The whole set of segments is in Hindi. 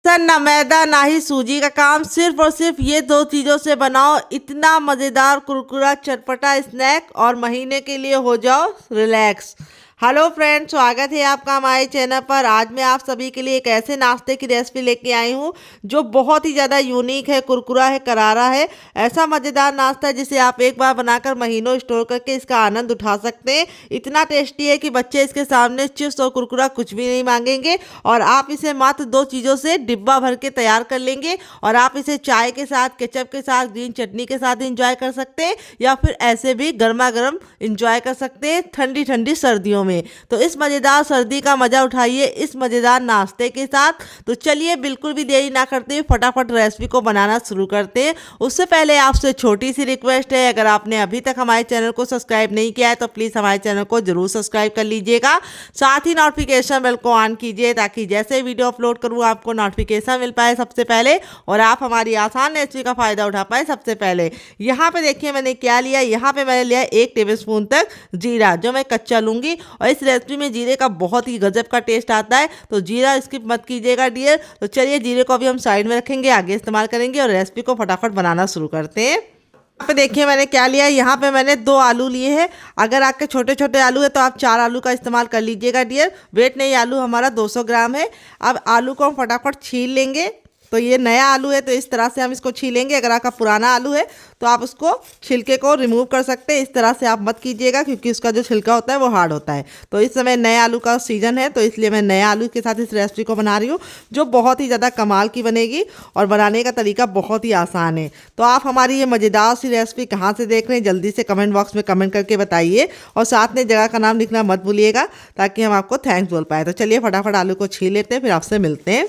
सर ना मैदा ना ही सूजी का काम, सिर्फ और सिर्फ ये दो चीज़ों से बनाओ इतना मज़ेदार कुरकुरा चटपटा स्नैक और महीने के लिए हो जाओ रिलैक्स। हेलो फ्रेंड्स, स्वागत है आपका हमारे चैनल पर। आज मैं आप सभी के लिए एक ऐसे नाश्ते की रेसिपी लेके आई हूँ जो बहुत ही ज़्यादा यूनिक है, कुरकुरा है, करारा है। ऐसा मज़ेदार नाश्ता जिसे आप एक बार बनाकर महीनों स्टोर करके इसका आनंद उठा सकते हैं। इतना टेस्टी है कि बच्चे इसके सामने चिप्स और कुरकुरा कुछ भी नहीं मांगेंगे और आप इसे मात्र दो चीज़ों से डिब्बा भर के तैयार कर लेंगे और आप इसे चाय के साथ, केचप के साथ, ग्रीन चटनी के साथ इंजॉय कर सकते हैं या फिर ऐसे भी गर्मा गर्म इंजॉय कर सकते हैं ठंडी ठंडी सर्दियों में। तो इस मज़ेदार सर्दी का मज़ा उठाइए इस मज़ेदार नाश्ते के साथ। तो चलिए बिल्कुल भी देरी ना करते हुए फटाफट रेसिपी को बनाना शुरू करते हैं। उससे पहले आपसे छोटी सी रिक्वेस्ट है, अगर आपने अभी तक हमारे चैनल को सब्सक्राइब नहीं किया है तो प्लीज़ हमारे चैनल को जरूर सब्सक्राइब कर लीजिएगा। साथ ही नोटिफिकेशन बेल को ऑन कीजिए ताकि जैसे वीडियो अपलोड करूँ आपको नोटिफिकेशन मिल पाए सबसे पहले और आप हमारी आसान रेसिपी का फ़ायदा उठा पाए सबसे पहले। यहाँ पे देखिए मैंने क्या लिया। यहाँ पे मैंने लिया 1 टेबलस्पून तक जीरा, जो मैं कच्चा लूँगी। और इस रेसिपी में जीरे का बहुत ही गजब का टेस्ट आता है, तो जीरा स्किप मत कीजिएगा डियर। तो चलिए जीरे को अभी हम साइड में रखेंगे, आगे इस्तेमाल करेंगे और रेसिपी को फटाफट बनाना शुरू करते हैं। यहाँ पे देखिए मैंने क्या लिया। यहाँ पे मैंने 2 आलू लिए हैं। अगर आपके छोटे छोटे आलू है तो आप 4 आलू का इस्तेमाल कर लीजिएगा डियर। वेट नहीं, आलू हमारा 200 ग्राम है। अब आलू को हम फटाफट छील लेंगे। तो ये नया आलू है तो इस तरह से हम इसको छीलेंगे। अगर आपका पुराना आलू है तो आप उसको छिलके को रिमूव कर सकते हैं। इस तरह से आप मत कीजिएगा क्योंकि उसका जो छिलका होता है वो हार्ड होता है। तो इस समय नए आलू का सीजन है तो इसलिए मैं नए आलू के साथ इस रेसिपी को बना रही हूँ जो बहुत ही ज़्यादा कमाल की बनेगी और बनाने का तरीका बहुत ही आसान है। तो आप हमारी ये मज़ेदार सी रेसिपी कहाँ से देख रहे हैं जल्दी से कमेंट बॉक्स में कमेंट करके बताइए और साथ में जगह का नाम लिखना मत भूलिएगा ताकि हम आपको थैंक्स बोल पाए। तो चलिए फटाफट आलू को छील लेते हैं, फिर आपसे मिलते हैं।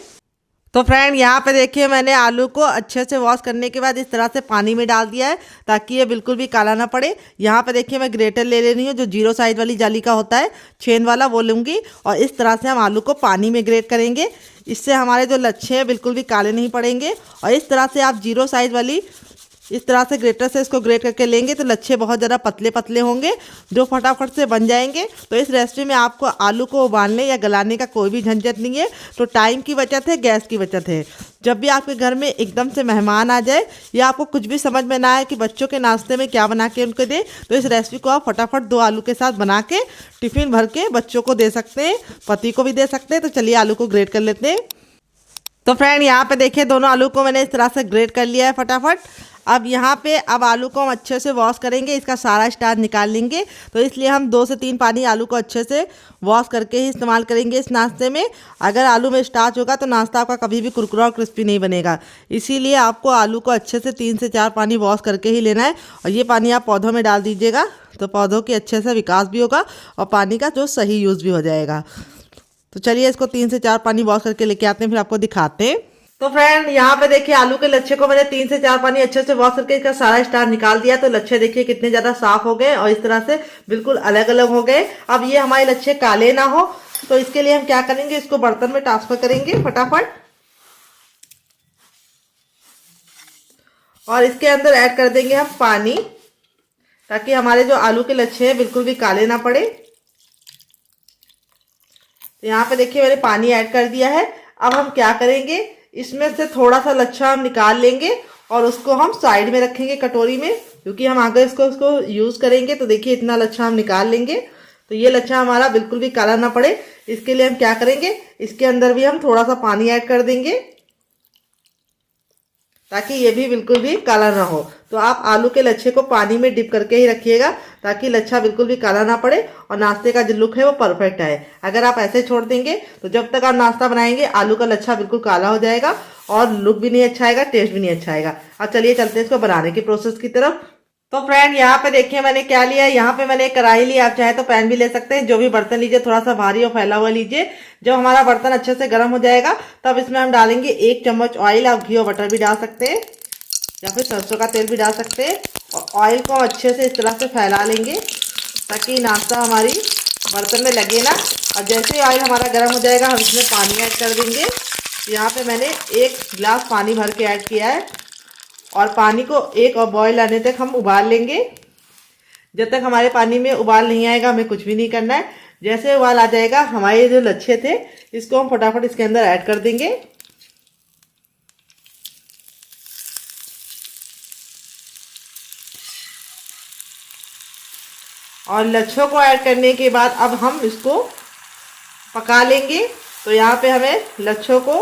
तो फ्रेंड यहाँ पे देखिए मैंने आलू को अच्छे से वॉश करने के बाद इस तरह से पानी में डाल दिया है ताकि ये बिल्कुल भी काला ना पड़े। यहाँ पे देखिए मैं ग्रेटर ले रही हूँ जो 0 साइज वाली जाली का होता है, छेन वाला, वो लूँगी और इस तरह से हम आलू को पानी में ग्रेट करेंगे। इससे हमारे जो लच्छे हैं बिल्कुल भी काले नहीं पड़ेंगे। और इस तरह से आप 0 साइज वाली इस तरह से ग्रेटर से इसको ग्रेट करके लेंगे तो लच्छे बहुत ज़्यादा पतले पतले होंगे जो फटाफट से बन जाएंगे। तो इस रेसिपी में आपको आलू को उबालने या गलाने का कोई भी झंझट नहीं है। तो टाइम की बचत है, गैस की बचत है। जब भी आपके घर में एकदम से मेहमान आ जाए या आपको कुछ भी समझ में ना आए कि बच्चों के नाश्ते में क्या बना के उनको दें तो इस रेसिपी को आप फटाफट 2 आलू के साथ बना के टिफ़िन भर के बच्चों को दे सकते हैं, पति को भी दे सकते हैं। तो चलिए आलू को ग्रेट कर लेते हैं। तो फ्रेंड यहाँ पे देखिए दोनों आलू को मैंने इस तरह से ग्रेट कर लिया है फटाफट। अब यहाँ पे अब आलू को हम अच्छे से वॉश करेंगे, इसका सारा स्टार्च निकाल लेंगे। तो इसलिए हम 2 से 3 पानी आलू को अच्छे से वॉश करके ही इस्तेमाल करेंगे इस नाश्ते में। अगर आलू में स्टार्च होगा तो नाश्ता आपका कभी भी कुरकुरा और क्रिस्पी नहीं बनेगा। इसीलिए आपको आलू को अच्छे से 3 से 4 पानी वॉश करके ही लेना है और ये पानी आप पौधों में डाल दीजिएगा तो पौधों के अच्छे से विकास भी होगा और पानी का जो सही यूज़ भी हो जाएगा। तो चलिए इसको 3 से 4 पानी वॉश करके लेके आते हैं, फिर आपको दिखाते हैं। तो फ्रेंड यहाँ पे देखिए आलू के लच्छे को मैंने 3 से 4 पानी अच्छे से वॉश करके इसका सारा स्टार्च निकाल दिया। तो लच्छे देखिए कितने ज्यादा साफ हो गए और इस तरह से बिल्कुल अलग अलग हो गए। अब ये हमारे लच्छे काले ना हो तो इसके लिए हम क्या करेंगे, इसको बर्तन में ट्रांसफर करेंगे फटाफट और इसके अंदर ऐड कर देंगे हम पानी ताकि हमारे जो आलू के लच्छे हैं बिल्कुल भी काले ना पड़े। तो यहाँ पे देखिए मैंने पानी ऐड कर दिया है। अब हम क्या करेंगे, इसमें से थोड़ा सा लच्छा हम निकाल लेंगे और उसको हम साइड में रखेंगे कटोरी में क्योंकि हम आगे इसको यूज़ करेंगे। तो देखिए इतना लच्छा हम निकाल लेंगे। तो ये लच्छा हमारा बिल्कुल भी काला ना पड़े इसके लिए हम क्या करेंगे, इसके अंदर भी हम थोड़ा सा पानी ऐड कर देंगे ताकि ये भी बिल्कुल भी काला ना हो। तो आप आलू के लच्छे को पानी में डिप करके ही रखिएगा ताकि लच्छा बिल्कुल भी काला ना पड़े और नाश्ते का जो लुक है वो परफेक्ट आए। अगर आप ऐसे छोड़ देंगे तो जब तक आप नाश्ता बनाएंगे आलू का लच्छा बिल्कुल काला हो जाएगा और लुक भी नहीं अच्छा आएगा, टेस्ट भी नहीं अच्छा आएगा। अब चलिए चलते हैं इसको बनाने की प्रोसेस की तरफ। तो फ्रेंड यहाँ पे देखिए मैंने क्या लिया। यहाँ पे मैंने एक कढ़ाई ली, आप चाहे तो पैन भी ले सकते हैं। जो भी बर्तन लीजिए थोड़ा सा भारी और फैला हुआ लीजिए। जब हमारा बर्तन अच्छे से गर्म हो जाएगा तब इसमें हम डालेंगे 1 चम्मच ऑयल। आप घी और बटर भी डाल सकते हैं या फिर सरसों का तेल भी डाल सकते हैं और ऑयल को अच्छे से इस तरह से फैला लेंगे ताकि नाश्ता हमारी बर्तन में लगे ना। और जैसे ही ऑयल हमारा गर्म हो जाएगा हम इसमें पानी ऐड कर देंगे। यहाँ पे मैंने 1 गिलास पानी भर के ऐड किया है और पानी को एक और बॉयल आने तक हम उबाल लेंगे। जब तक हमारे पानी में उबाल नहीं आएगा हमें कुछ भी नहीं करना है। जैसे उबाल आ जाएगा हमारे जो लच्छे थे इसको हम फटाफट इसके अंदर ऐड कर देंगे और लच्छों को ऐड करने के बाद अब हम इसको पका लेंगे। तो यहाँ पे हमें लच्छों को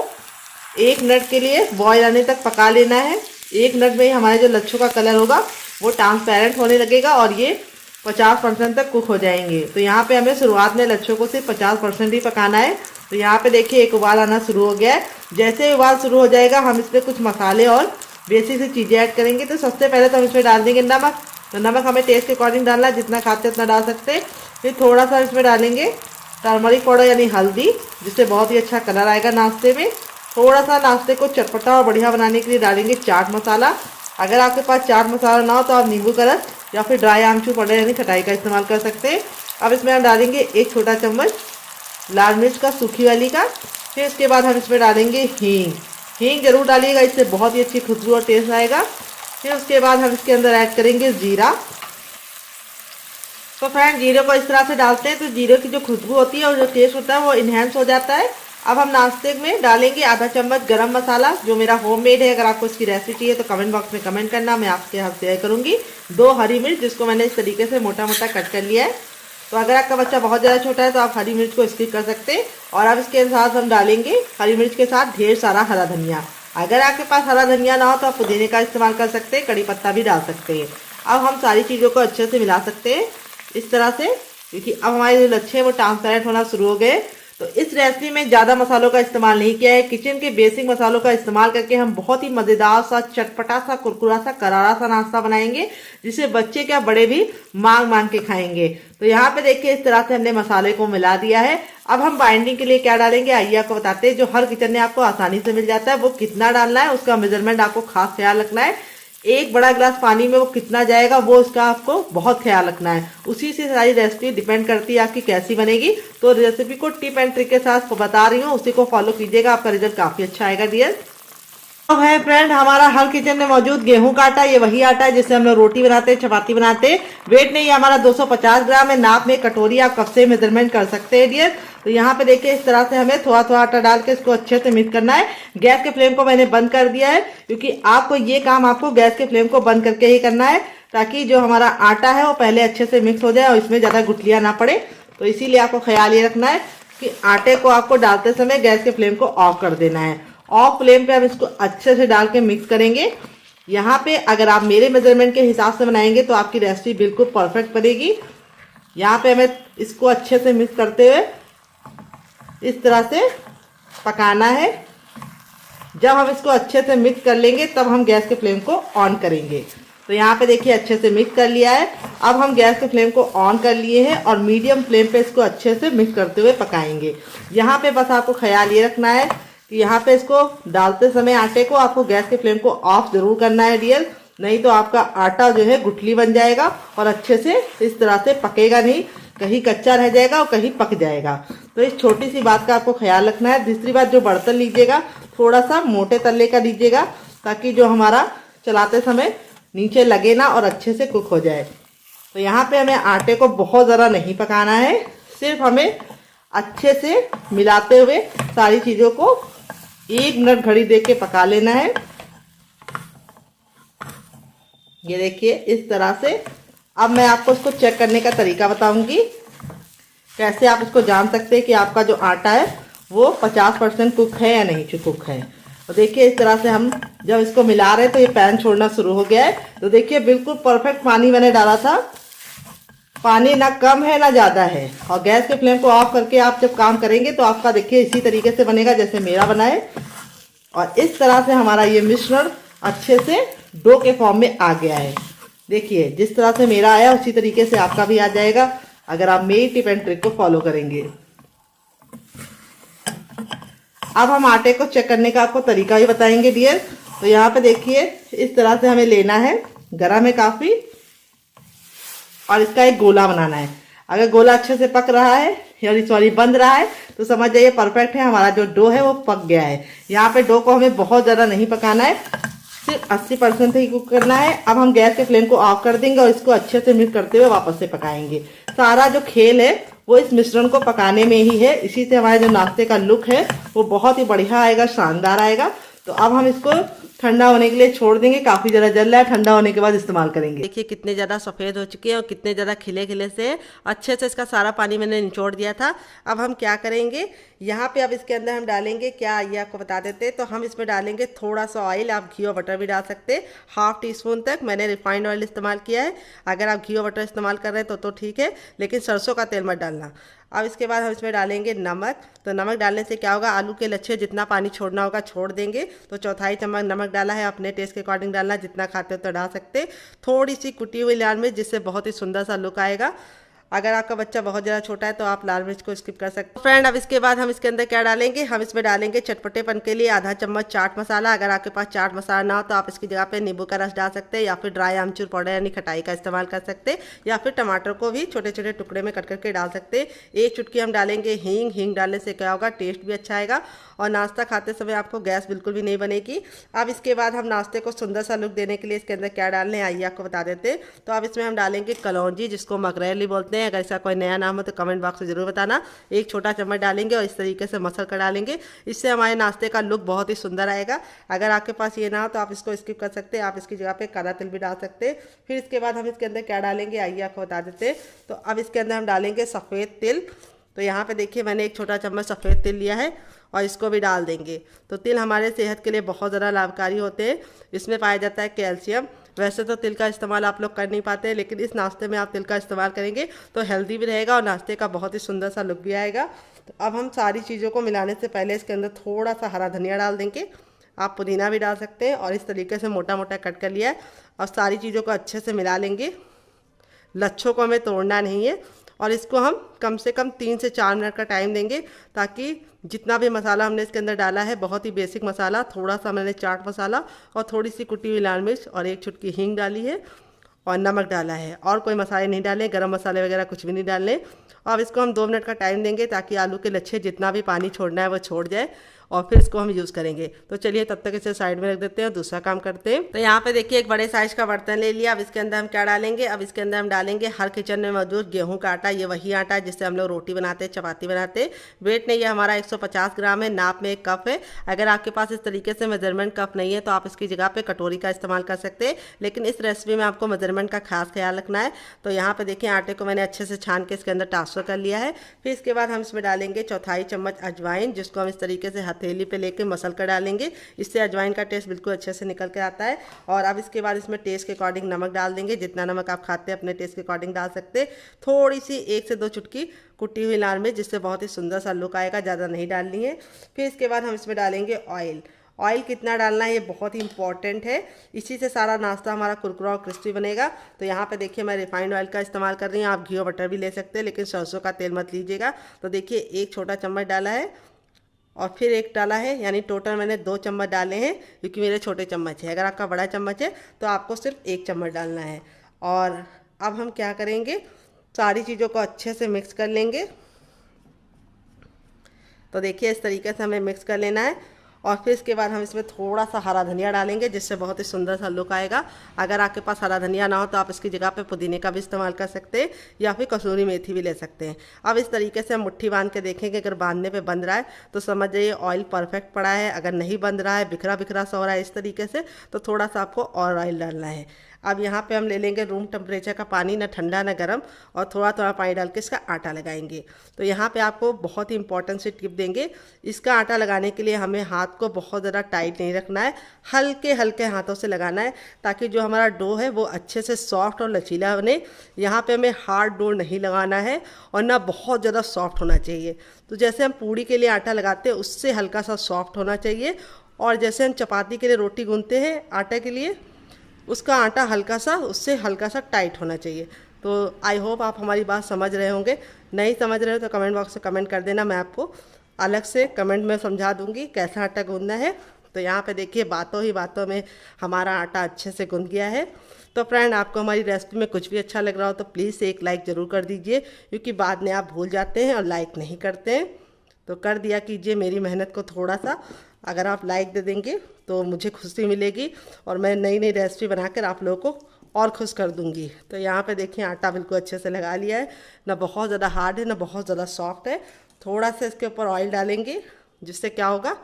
1 मिनट के लिए बॉयल आने तक पका लेना है। 1 मिनट में ही हमारे जो लच्छों का कलर होगा वो ट्रांसपेरेंट होने लगेगा और ये 50% तक कुक हो जाएंगे। तो यहाँ पे हमें शुरुआत में लच्छों को सिर्फ 50% ही पकाना है। तो यहाँ पे देखिए एक उबाल आना शुरू हो गया है। जैसे उबाल शुरू हो जाएगा हम इसमें कुछ मसाले और बेसिक सी चीज़ें ऐड करेंगे। तो सबसे पहले तो हम इसमें डाल देंगे नमक। तो नमक हमें टेस्ट के अकॉर्डिंग डालना है, जितना खाते उतना डाल सकते हैं। फिर थोड़ा सा इसमें डालेंगे टर्मरिक पाउडर यानी हल्दी, जिससे बहुत ही अच्छा कलर आएगा नाश्ते में। थोड़ा सा नाश्ते को चटपटा और बढ़िया बनाने के लिए डालेंगे चाट मसाला। अगर आपके पास चाट मसाला ना हो तो आप नींबू का रस या फिर ड्राई आमचूर पाउडर यानी खटाई का इस्तेमाल कर सकते हैं। अब इसमें हम डालेंगे 1 छोटा चम्मच लाल मिर्च का, सूखी वाली का। फिर इसके बाद हम इसमें डालेंगे हींग। हींग जरूर डालिएगा, इससे बहुत ही अच्छी खुशबू और टेस्ट आएगा। फिर उसके बाद हम इसके अंदर ऐड करेंगे जीरा। तो फ्रेंड जीरे को इस तरह से डालते हैं तो जीरे की जो खुशबू होती है और जो टेस्ट होता है वो इन्हेंस हो जाता है। अब हम नाश्ते में डालेंगे आधा चम्मच गरम मसाला, जो मेरा होममेड है। अगर आपको इसकी रेसिपी चाहिए तो कमेंट बॉक्स में कमेंट करना, मैं आपके साथ शेयर करूंगी। 2 हरी मिर्च, जिसको मैंने इस तरीके से मोटा मोटा कट कर लिया है। तो अगर आपका बच्चा बहुत ज़्यादा छोटा है तो आप हरी मिर्च को स्किप कर सकते हैं। और अब इसके साथ हम डालेंगे हरी मिर्च के साथ ढेर सारा हरा धनिया। अगर आपके पास हरा धनिया ना हो तो आप पुदीने का इस्तेमाल कर सकते हैं, कड़ी पत्ता भी डाल सकते हैं। अब हम सारी चीज़ों को अच्छे से मिला सकते हैं इस तरह से, क्योंकि अब हमारे जो लच्छे हैं वो ट्रांसपेरेंट होना शुरू हो गए। तो इस रेसिपी में ज़्यादा मसालों का इस्तेमाल नहीं किया है। किचन के बेसिक मसालों का इस्तेमाल करके हम बहुत ही मज़ेदार सा, चटपटा सा, कुरकुरा सा, करारा सा नाश्ता बनाएंगे, जिसे बच्चे क्या बड़े भी मांग मांग के खाएंगे। तो यहाँ पे देखिए इस तरह से हमने मसाले को मिला दिया है। अब हम बाइंडिंग के लिए क्या डालेंगे आइए आपको बताते हैं, जो हर किचन में आपको आसानी से मिल जाता है। वो कितना डालना है उसका मेजरमेंट आपको खास ख्याल रखना है। 1 बड़ा गिलास पानी में वो कितना जाएगा वो उसका आपको बहुत ख्याल रखना है। उसी से सारी रेसिपी डिपेंड करती है आपकी कैसी बनेगी। तो रेसिपी को टिप एंड ट्रिक के साथ बता रही हूँ, उसी को फॉलो कीजिएगा, आपका रिजल्ट काफ़ी अच्छा आएगा डियर। अब है फ्रेंड हमारा हर किचन में मौजूद गेहूं का आटा। ये वही आटा है जिससे हम लोग रोटी बनाते हैं, चपाती बनाते हैं। वेट नहीं, हमारा 250 ग्राम है। नाप में कटोरी आप कप से मेजरमेंट कर सकते हैं डियर। तो यहाँ पे देखिए इस तरह से हमें थोड़ा थोड़ा आटा डाल के इसको अच्छे से मिक्स करना है। गैस के फ्लेम को मैंने बंद कर दिया है, क्योंकि आपको ये काम आपको गैस के फ्लेम को बंद करके ही करना है, ताकि जो हमारा आटा है वो पहले अच्छे से मिक्स हो जाए और इसमें ज़्यादा गुठलियाँ ना पड़े। तो इसीलिए आपको ख्याल ये रखना है कि आटे को आपको डालते समय गैस के फ्लेम को ऑफ कर देना है। ऑफ फ्लेम पे हम इसको अच्छे से डाल के मिक्स करेंगे। यहाँ पे अगर आप मेरे मेजरमेंट के हिसाब से बनाएंगे तो आपकी रेसिपी बिल्कुल परफेक्ट बनेगी। यहाँ पे हमें इसको अच्छे से मिक्स करते हुए इस तरह से पकाना है। जब हम इसको अच्छे से मिक्स कर लेंगे तब हम गैस के फ्लेम को ऑन करेंगे। तो यहाँ पे देखिए अच्छे से मिक्स कर लिया है। अब हम गैस के फ्लेम को ऑन कर लिए हैं और मीडियम फ्लेम पे इसको अच्छे से मिक्स करते हुए पकाएंगे। यहाँ पे बस आपको ख्याल ये रखना है कि यहाँ पे इसको डालते समय आटे को आपको गैस के फ्लेम को ऑफ जरूर करना है डियर, नहीं तो आपका आटा जो है गुठली बन जाएगा और अच्छे से इस तरह से पकेगा नहीं, कहीं कच्चा रह जाएगा और कहीं पक जाएगा। तो इस छोटी सी बात का आपको ख्याल रखना है। दूसरी बात, जो बर्तन लीजिएगा थोड़ा सा मोटे तल्ले का लीजिएगा, ताकि जो हमारा चलाते समय नीचे लगे ना और अच्छे से कुक हो जाए। तो यहाँ पे हमें आटे को बहुत ज़्यादा नहीं पकाना है, सिर्फ हमें अच्छे से मिलाते हुए सारी चीज़ों को 1 मिनट घड़ी देख के पका लेना है। ये देखिए इस तरह से। अब मैं आपको इसको चेक करने का तरीका बताऊंगी, कैसे आप इसको जान सकते हैं कि आपका जो आटा है वो 50% कुक है या नहीं कुक है। तो देखिए इस तरह से हम जब इसको मिला रहे हैं तो ये पैन छोड़ना शुरू हो गया है। तो देखिए बिल्कुल परफेक्ट पानी मैंने डाला था, पानी ना कम है ना ज़्यादा है। और गैस के फ्लेम को ऑफ करके आप जब काम करेंगे तो आपका देखिए इसी तरीके से बनेगा जैसे मेरा बना है। और इस तरह से हमारा ये मिश्रण अच्छे से डो के फॉर्म में आ गया है। देखिए जिस तरह से मेरा आया उसी तरीके से आपका भी आ जाएगा, अगर आप मेरी टिप एंड ट्रिक को फॉलो करेंगे। अब हम आटे को चेक करने का आपको तरीका भी बताएंगे डियर। तो यहाँ पे देखिए इस तरह से हमें लेना है, गरम है काफ़ी, और इसका एक गोला बनाना है। अगर गोला अच्छे से पक रहा है सॉरी बंद रहा है तो समझ जाइए परफेक्ट है, हमारा जो डो है वो पक गया है। यहाँ पे डो को हमें बहुत ज़्यादा नहीं पकाना है, सिर्फ 80% ही कुक करना है। अब हम गैस के फ्लेम को ऑफ कर देंगे और इसको अच्छे से मिक्स करते हुए वापस से पकाएंगे। सारा जो खेल है वो इस मिश्रण को पकाने में ही है, इसी से हमारे जो नाश्ते का लुक है वो बहुत ही बढ़िया आएगा, शानदार आएगा। तो अब हम इसको ठंडा होने के लिए छोड़ देंगे। काफ़ी ज़्यादा जल रहा है, ठंडा होने के बाद इस्तेमाल करेंगे। देखिए कितने ज़्यादा सफ़ेद हो चुके हैं और कितने ज़्यादा खिले खिले से अच्छे से इसका सारा पानी मैंने निचोड़ दिया था। अब हम क्या करेंगे, यहाँ पे अब इसके अंदर हम डालेंगे क्या, ये आपको बता देते हैं। तो हम इसमें डालेंगे थोड़ा सा ऑयल, आप घी और बटर भी डाल सकते हैं, हाफ टी स्पून तक। मैंने रिफाइंड ऑयल इस्तेमाल किया है। अगर आप घी और बटर इस्तेमाल कर रहे हैं तो ठीक है, लेकिन सरसों का तेल मत डालना। अब इसके बाद हम इसमें डालेंगे नमक। तो नमक डालने से क्या होगा, आलू के लच्छे जितना पानी छोड़ना होगा छोड़ देंगे। तो चौथाई चम्मच नमक डाला है, अपने टेस्ट के अकॉर्डिंग डालना, जितना खाते हो तो डाल सकते। थोड़ी सी कुटी हुई लाल मिर्च, जिससे बहुत ही सुंदर सा लुक आएगा। अगर आपका बच्चा बहुत ज़्यादा छोटा है तो आप लाल मिर्च को स्किप कर सकते हैं। फ्रेंड, अब इसके बाद हम इसके अंदर क्या डालेंगे, हम इसमें डालेंगे चटपटेपन के लिए आधा चम्मच चाट मसाला। अगर आपके पास चाट मसाला ना हो तो आप इसकी जगह पे नींबू का रस डाल सकते हैं, या फिर ड्राई आमचूर पाउडर यानी खटाई का इस्तेमाल कर सकते हैं, या फिर टमाटर को भी छोटे छोटे टुकड़े में कट करके डाल सकते हैं। एक चुटकी हम डालेंगे हींग। हींग डालने से क्या होगा, टेस्ट भी अच्छा आएगा और नाश्ता खाते समय आपको गैस बिल्कुल भी नहीं बनेगी। अब इसके बाद हम नाश्ते को सुंदर सा लुक देने के लिए इसके अंदर क्या डालने हैं आइए आपको बता देते हैं। तो अब इसमें हम डालेंगे कलौंजी, जिसको मगरेली बोलते हैं। अगर इसका कोई नया नाम हो तो कमेंट बॉक्स में जरूर बताना। एक छोटा चम्मच डालेंगे और इस तरीके से मसल कर डालेंगे। इससे हमारे नाश्ते का लुक बहुत ही सुंदर आएगा। अगर आपके पास ये ना हो तो आप इसको स्किप कर सकते हैं, आप इसकी जगह पे काला तिल भी डाल सकते हैं। फिर इसके बाद हम इसके अंदर क्या डालेंगे आइए आपको बता देते हैं। तो अब इसके अंदर हम डालेंगे सफ़ेद तिल। तो यहाँ पे देखिए मैंने एक छोटा चम्मच सफ़ेद तिल लिया है और इसको भी डाल देंगे। तो तिल हमारे सेहत के लिए बहुत ज़्यादा लाभकारी होते हैं। इसमें पाया जाता है कैल्शियम। वैसे तो तिल का इस्तेमाल आप लोग कर नहीं पाते, लेकिन इस नाश्ते में आप तिल का इस्तेमाल करेंगे तो हेल्दी भी रहेगा और नाश्ते का बहुत ही सुंदर सा लुक भी आएगा। तो अब हम सारी चीज़ों को मिलाने से पहले इसके अंदर थोड़ा सा हरा धनिया डाल देंगे। आप पुदीना भी डाल सकते हैं और इस तरीके से मोटा मोटा कट कर लिया है और सारी चीज़ों को अच्छे से मिला लेंगे। लच्छों को हमें तोड़ना नहीं है और इसको हम कम से कम 3 से 4 मिनट का टाइम देंगे, ताकि जितना भी मसाला हमने इसके अंदर डाला है, बहुत ही बेसिक मसाला, थोड़ा सा मैंने चाट मसाला और थोड़ी सी कुटी हुई लाल मिर्च और एक चुटकी हींग डाली है और नमक डाला है, और कोई मसाले नहीं डाले, गरम मसाले वगैरह कुछ भी नहीं डालने। अब इसको हम 2 मिनट का टाइम देंगे ताकि आलू के लच्छे जितना भी पानी छोड़ना है वो छोड़ जाए और फिर इसको हम यूज़ करेंगे। तो चलिए तब तक इसे साइड में रख देते हैं और दूसरा काम करते हैं। तो यहाँ पे देखिए एक बड़े साइज का बर्तन ले लिया। अब इसके अंदर हम क्या डालेंगे, अब इसके अंदर हम डालेंगे हर किचन में मौजूद गेहूं का आटा। ये वही आटा है जिससे हम लोग रोटी बनाते हैं, चपाती बनाते हैं। वेट नहीं, ये हमारा 150 ग्राम है। नाप में 1 कप है। अगर आपके पास इस तरीके से मेजरमेंट कप नहीं है तो आप इसकी जगह पे कटोरी का इस्तेमाल कर सकते हैं, लेकिन इस रेसिपी में आपको मेजरमेंट का खास ख्याल रखना है। तो यहाँ पे देखिए आटे को मैंने अच्छे से छान के इसके अंदर ट्रांसफर कर लिया है। फिर इसके बाद हम इसमें डालेंगे चौथाई चम्मच अजवाइन, जिसको हम इस तरीके से हथेली पे लेके मसल कर डालेंगे। इससे अजवाइन का टेस्ट बिल्कुल अच्छे से निकल कर आता है। और अब इसके बाद इसमें टेस्ट के अकॉर्डिंग नमक डाल देंगे। जितना नमक आप खाते हैं अपने टेस्ट के अकॉर्डिंग डाल सकते हैं। थोड़ी सी 1 से 2 चुटकी कुटी हुई लाल मिर्च, जिससे बहुत ही सुंदर सा लुक आएगा, ज़्यादा नहीं डालनी है। फिर इसके बाद हम इसमें डालेंगे ऑयल। ऑयल कितना डालना है ये बहुत ही इंपॉर्टेंट है, इसी से सारा नाश्ता हमारा कुरकुरा और क्रिस्पी बनेगा। तो यहाँ पे देखिए मैं रिफाइंड ऑयल का इस्तेमाल कर रही हूँ, आप घी और बटर भी ले सकते हैं, लेकिन सरसों का तेल मत लीजिएगा। तो देखिए 1 छोटा चम्मच डाला है और फिर 1 डाला है, यानी टोटल मैंने 2 चम्मच डाले हैं, क्योंकि मेरे छोटे चम्मच है। अगर आपका बड़ा चम्मच है तो आपको सिर्फ 1 चम्मच डालना है। और अब हम क्या करेंगे, सारी चीज़ों को अच्छे से मिक्स कर लेंगे। तो देखिए इस तरीके से हमें मिक्स कर लेना है। और फिर इसके बाद हम इसमें थोड़ा सा हरा धनिया डालेंगे, जिससे बहुत ही सुंदर सा लुक आएगा। अगर आपके पास हरा धनिया ना हो तो आप इसकी जगह पे पुदीने का भी इस्तेमाल कर सकते हैं, या फिर कसूरी मेथी भी ले सकते हैं। अब इस तरीके से हम मुट्ठी बांध के देखेंगे, अगर बांधने पे बंध रहा है तो समझ जाइए ऑयल परफेक्ट पड़ा है। अगर नहीं बंध रहा है, बिखरा बिखरा सा हो रहा है इस तरीके से, तो थोड़ा सा आपको और ऑयल डालना है। अब यहाँ पे हम ले लेंगे रूम टेम्परेचर का पानी, ना ठंडा ना गर्म, और थोड़ा थोड़ा पानी डाल के इसका आटा लगाएंगे। तो यहाँ पे आपको बहुत ही इंपॉर्टेंट सी टिप देंगे। इसका आटा लगाने के लिए हमें हाथ को बहुत ज़्यादा टाइट नहीं रखना है, हल्के हल्के हाथों से लगाना है, ताकि जो हमारा डो है वो अच्छे से सॉफ्ट और लचीला बने। यहाँ पे हमें हार्ड डो नहीं लगाना है और ना बहुत ज़्यादा सॉफ्ट होना चाहिए। तो जैसे हम पूड़ी के लिए आटा लगाते हैं उससे हल्का सा सॉफ्ट होना चाहिए, और जैसे हम चपाती के लिए रोटी गूंथते हैं आटे के लिए, उसका आटा हल्का सा, उससे हल्का सा टाइट होना चाहिए। तो आई होप आप हमारी बात समझ रहे होंगे। नहीं समझ रहे हो तो कमेंट बॉक्स में कमेंट कर देना, मैं आपको अलग से कमेंट में समझा दूंगी कैसा आटा गूंदना है। तो यहाँ पे देखिए बातों ही बातों में हमारा आटा अच्छे से गूंद गया है। तो फ्रेंड, आपको हमारी रेसिपी में कुछ भी अच्छा लग रहा हो तो प्लीज़ एक लाइक ज़रूर कर दीजिए, क्योंकि बाद में आप भूल जाते हैं और लाइक नहीं करते हैं। तो कर दिया कीजिए मेरी मेहनत को थोड़ा सा। अगर आप लाइक दे देंगे तो मुझे खुशी मिलेगी और मैं नई नई रेसिपी बनाकर आप लोगों को और खुश कर दूंगी। तो यहाँ पे देखिए आटा बिल्कुल अच्छे से लगा लिया है, ना बहुत ज़्यादा हार्ड है ना बहुत ज़्यादा सॉफ्ट है। थोड़ा सा इसके ऊपर ऑयल डालेंगे, जिससे क्या होगा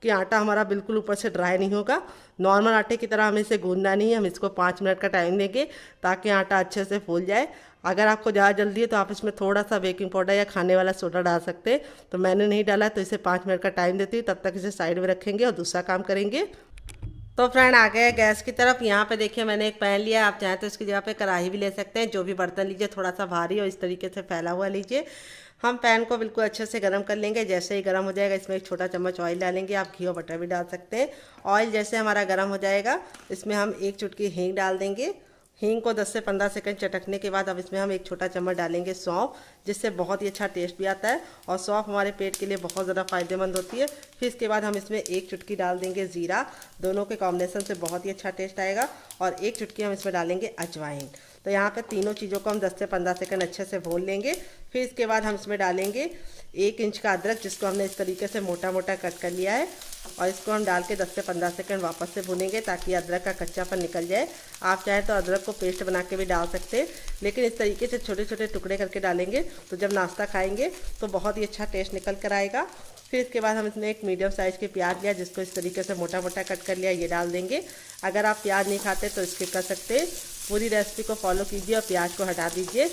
कि आटा हमारा बिल्कुल ऊपर से ड्राई नहीं होगा। नॉर्मल आटे की तरह हमें इसे गूंदना नहीं है, हम इसको 5 मिनट का टाइम देंगे ताकि आटा अच्छे से फूल जाए। अगर आपको ज़्यादा जल्दी है तो आप इसमें थोड़ा सा बेकिंग पाउडर या खाने वाला सोडा डाल सकते हैं, तो मैंने नहीं डाला, तो इसे 5 मिनट का टाइम देती हूँ। तब तक इसे साइड में रखेंगे और दूसरा काम करेंगे। तो फ्रेंड आ गए गैस की तरफ। यहाँ पे देखिए मैंने एक पैन लिया, आप चाहें तो इसकी जगह पे कढ़ाई भी ले सकते हैं। जो भी बर्तन लीजिए थोड़ा सा भारी और इस तरीके से फैला हुआ लीजिए। हम पैन को बिल्कुल अच्छे से गर्म कर लेंगे। जैसे ही गर्म हो जाएगा इसमें एक छोटा चम्मच ऑयल डालेंगे, आप घी और बटर भी डाल सकते हैं। ऑयल जैसे हमारा गर्म हो जाएगा इसमें हम 1 चुटकी हींग डाल देंगे। हींग को 10 से 15 सेकंड चटकने के बाद अब इसमें हम 1 छोटा चम्मच डालेंगे सौंफ, जिससे बहुत ही अच्छा टेस्ट भी आता है और सौंफ हमारे पेट के लिए बहुत ज़्यादा फ़ायदेमंद होती है। फिर इसके बाद हम इसमें 1 चुटकी डाल देंगे ज़ीरा, दोनों के कॉम्बिनेशन से बहुत ही अच्छा टेस्ट आएगा। और 1 चुटकी हम इसमें डालेंगे अजवाइन। तो यहाँ पे तीनों चीज़ों को हम 10 से 15 सेकंड अच्छे से भून लेंगे। फिर इसके बाद हम इसमें डालेंगे 1 इंच का अदरक, जिसको हमने इस तरीके से मोटा मोटा कट कर लिया है, और इसको हम डाल के 10 से 15 सेकंड वापस से भूनेंगे ताकि अदरक का कच्चापन निकल जाए। आप चाहें तो अदरक को पेस्ट बना के भी डाल सकते हैं, लेकिन इस तरीके से छोटे छोटे टुकड़े करके डालेंगे तो जब नाश्ता खाएंगे तो बहुत ही अच्छा टेस्ट निकल कर आएगा। फिर इसके बाद हम इसमें एक मीडियम साइज़ के प्याज लिया, जिसको इस तरीके से मोटा मोटा कट कर लिया, ये डाल देंगे। अगर आप प्याज नहीं खाते तो स्किप कर सकते हैं। पूरी रेसिपी को फॉलो कीजिए और प्याज को हटा दीजिए,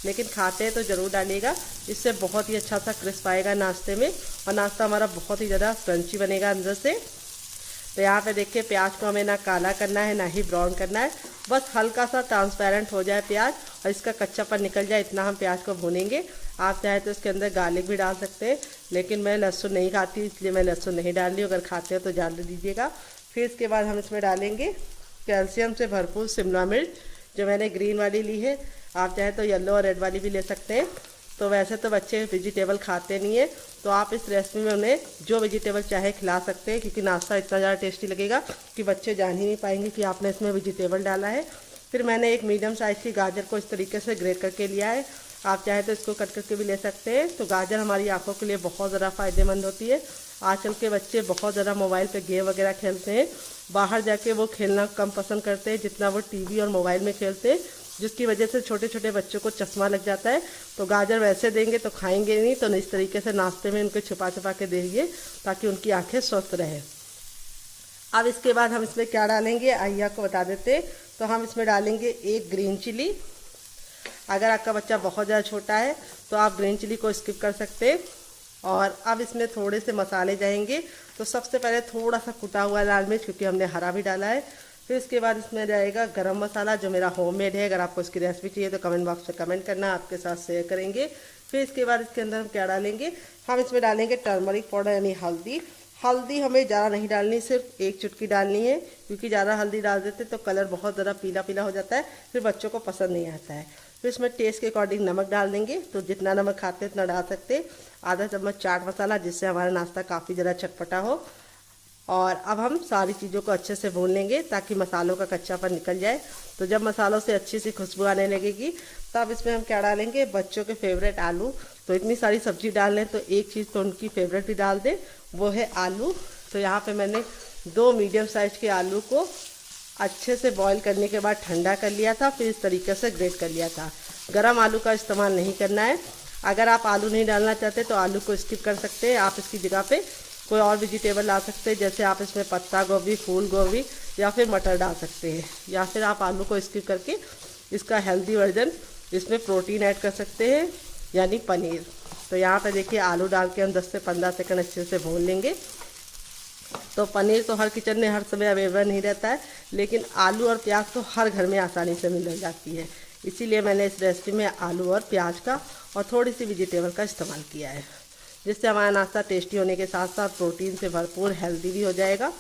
लेकिन खाते हैं तो ज़रूर डालिएगा। इससे बहुत ही अच्छा सा क्रिस्प आएगा नाश्ते में और नाश्ता हमारा बहुत ही ज़्यादा क्रंची बनेगा अंदर से। तो यहाँ पे देखिए प्याज को हमें ना काला करना है ना ही ब्राउन करना है, बस हल्का सा ट्रांसपेरेंट हो जाए प्याज और इसका कच्चापन निकल जाए, इतना हम प्याज को भूनेंगे। आप चाहे तो इसके अंदर गार्लिक भी डाल सकते हैं, लेकिन मैं लहसुन नहीं खाती इसलिए मैं लहसुन नहीं डाल रही हूँ। अगर खाते हो तो डाल दीजिएगा। फिर इसके बाद हम इसमें डालेंगे कैल्शियम से भरपूर शिमला मिर्च, जो मैंने ग्रीन वाली ली है। आप चाहे तो येलो और रेड वाली भी ले सकते हैं। तो वैसे तो बच्चे वेजिटेबल खाते नहीं है, तो आप इस रेसिपी में उन्हें जो वेजिटेबल चाहे खिला सकते हैं, क्योंकि नाश्ता इतना ज़्यादा टेस्टी लगेगा कि बच्चे जान ही नहीं पाएंगे कि आपने इसमें वेजिटेबल डाला है। फिर मैंने एक मीडियम साइज़ की गाजर को इस तरीके से ग्रेट करके लिया है, आप चाहे तो इसको कट करके भी ले सकते हैं। तो गाजर हमारी आँखों के लिए बहुत ज़्यादा फ़ायदेमंद होती है। आजकल के बच्चे बहुत ज़्यादा मोबाइल पे गेम वगैरह खेलते हैं, बाहर जाके वो खेलना कम पसंद करते हैं जितना वो टीवी और मोबाइल में खेलते हैं, जिसकी वजह से छोटे छोटे बच्चों को चश्मा लग जाता है। तो गाजर वैसे देंगे तो खाएंगे नहीं, तो इस तरीके से नाश्ते में उनको छुपा छुपा के दीजिए ताकि उनकी आंखें स्वस्थ रहें। अब इसके बाद हम इसमें क्या डालेंगे आइए आपको बता देते हैं। तो हम इसमें डालेंगे 1 ग्रीन चिली। अगर आपका बच्चा बहुत ज़्यादा छोटा है तो आप ग्रीन चिली को स्किप कर सकते हैं। और अब इसमें थोड़े से मसाले जाएंगे। तो सबसे पहले थोड़ा सा कुटा हुआ लाल मिर्च, क्योंकि हमने हरा भी डाला है। फिर इसके बाद इसमें जाएगा गरम मसाला, जो मेरा होममेड है। अगर आपको इसकी रेसिपी चाहिए तो कमेंट बॉक्स में कमेंट करना, आपके साथ शेयर करेंगे। फिर इसके बाद इसके अंदर हम क्या डालेंगे, हम इसमें डालेंगे टर्मरिक पाउडर यानी हल्दी। हल्दी हमें ज़्यादा नहीं डालनी, सिर्फ 1 चुटकी डालनी है, क्योंकि ज़्यादा हल्दी डाल देते तो कलर बहुत ज़्यादा पीला पीला हो जाता है, फिर बच्चों को पसंद नहीं आता है। फिर इसमें टेस्ट के अकॉर्डिंग नमक डाल देंगे, तो जितना नमक खाते हैं उतना डाल सकते हैं। आधा चम्मच चाट मसाला, जिससे हमारा नाश्ता काफ़ी ज़्यादा चटपटा हो। और अब हम सारी चीज़ों को अच्छे से भून लेंगे ताकि मसालों का कच्चापन निकल जाए। तो जब मसालों से अच्छी सी खुशबू आने लगेगी तब इसमें हम क्या डालेंगे, बच्चों के फेवरेट आलू। तो इतनी सारी सब्जी डाल लें तो एक चीज़ तो उनकी फेवरेट भी डाल दें, वो है आलू। तो यहाँ पे मैंने 2 मीडियम साइज़ के आलू को अच्छे से बॉईल करने के बाद ठंडा कर लिया था, फिर इस तरीके से ग्रेट कर लिया था। गरम आलू का इस्तेमाल नहीं करना है। अगर आप आलू नहीं डालना चाहते तो आलू को स्किप कर सकते हैं। आप इसकी जगह पे कोई और वेजिटेबल ला सकते हैं, जैसे आप इसमें पत्ता गोभी, फूल गोभी या फिर मटर डाल सकते हैं, या फिर आप आलू को स्किप करके इसका हेल्दी वर्जन इसमें प्रोटीन ऐड कर सकते हैं, यानी पनीर। तो यहाँ पे देखिए आलू डाल के हम 10 से 15 सेकंड अच्छे से भून लेंगे। तो पनीर तो हर किचन में हर समय अवेलेबल नहीं रहता है, लेकिन आलू और प्याज तो हर घर में आसानी से मिल जाती है, इसीलिए मैंने इस रेसिपी में आलू और प्याज का और थोड़ी सी वेजिटेबल का इस्तेमाल किया है, जिससे हमारा नाश्ता टेस्टी होने के साथ साथ प्रोटीन से भरपूर हेल्दी भी हो जाएगा।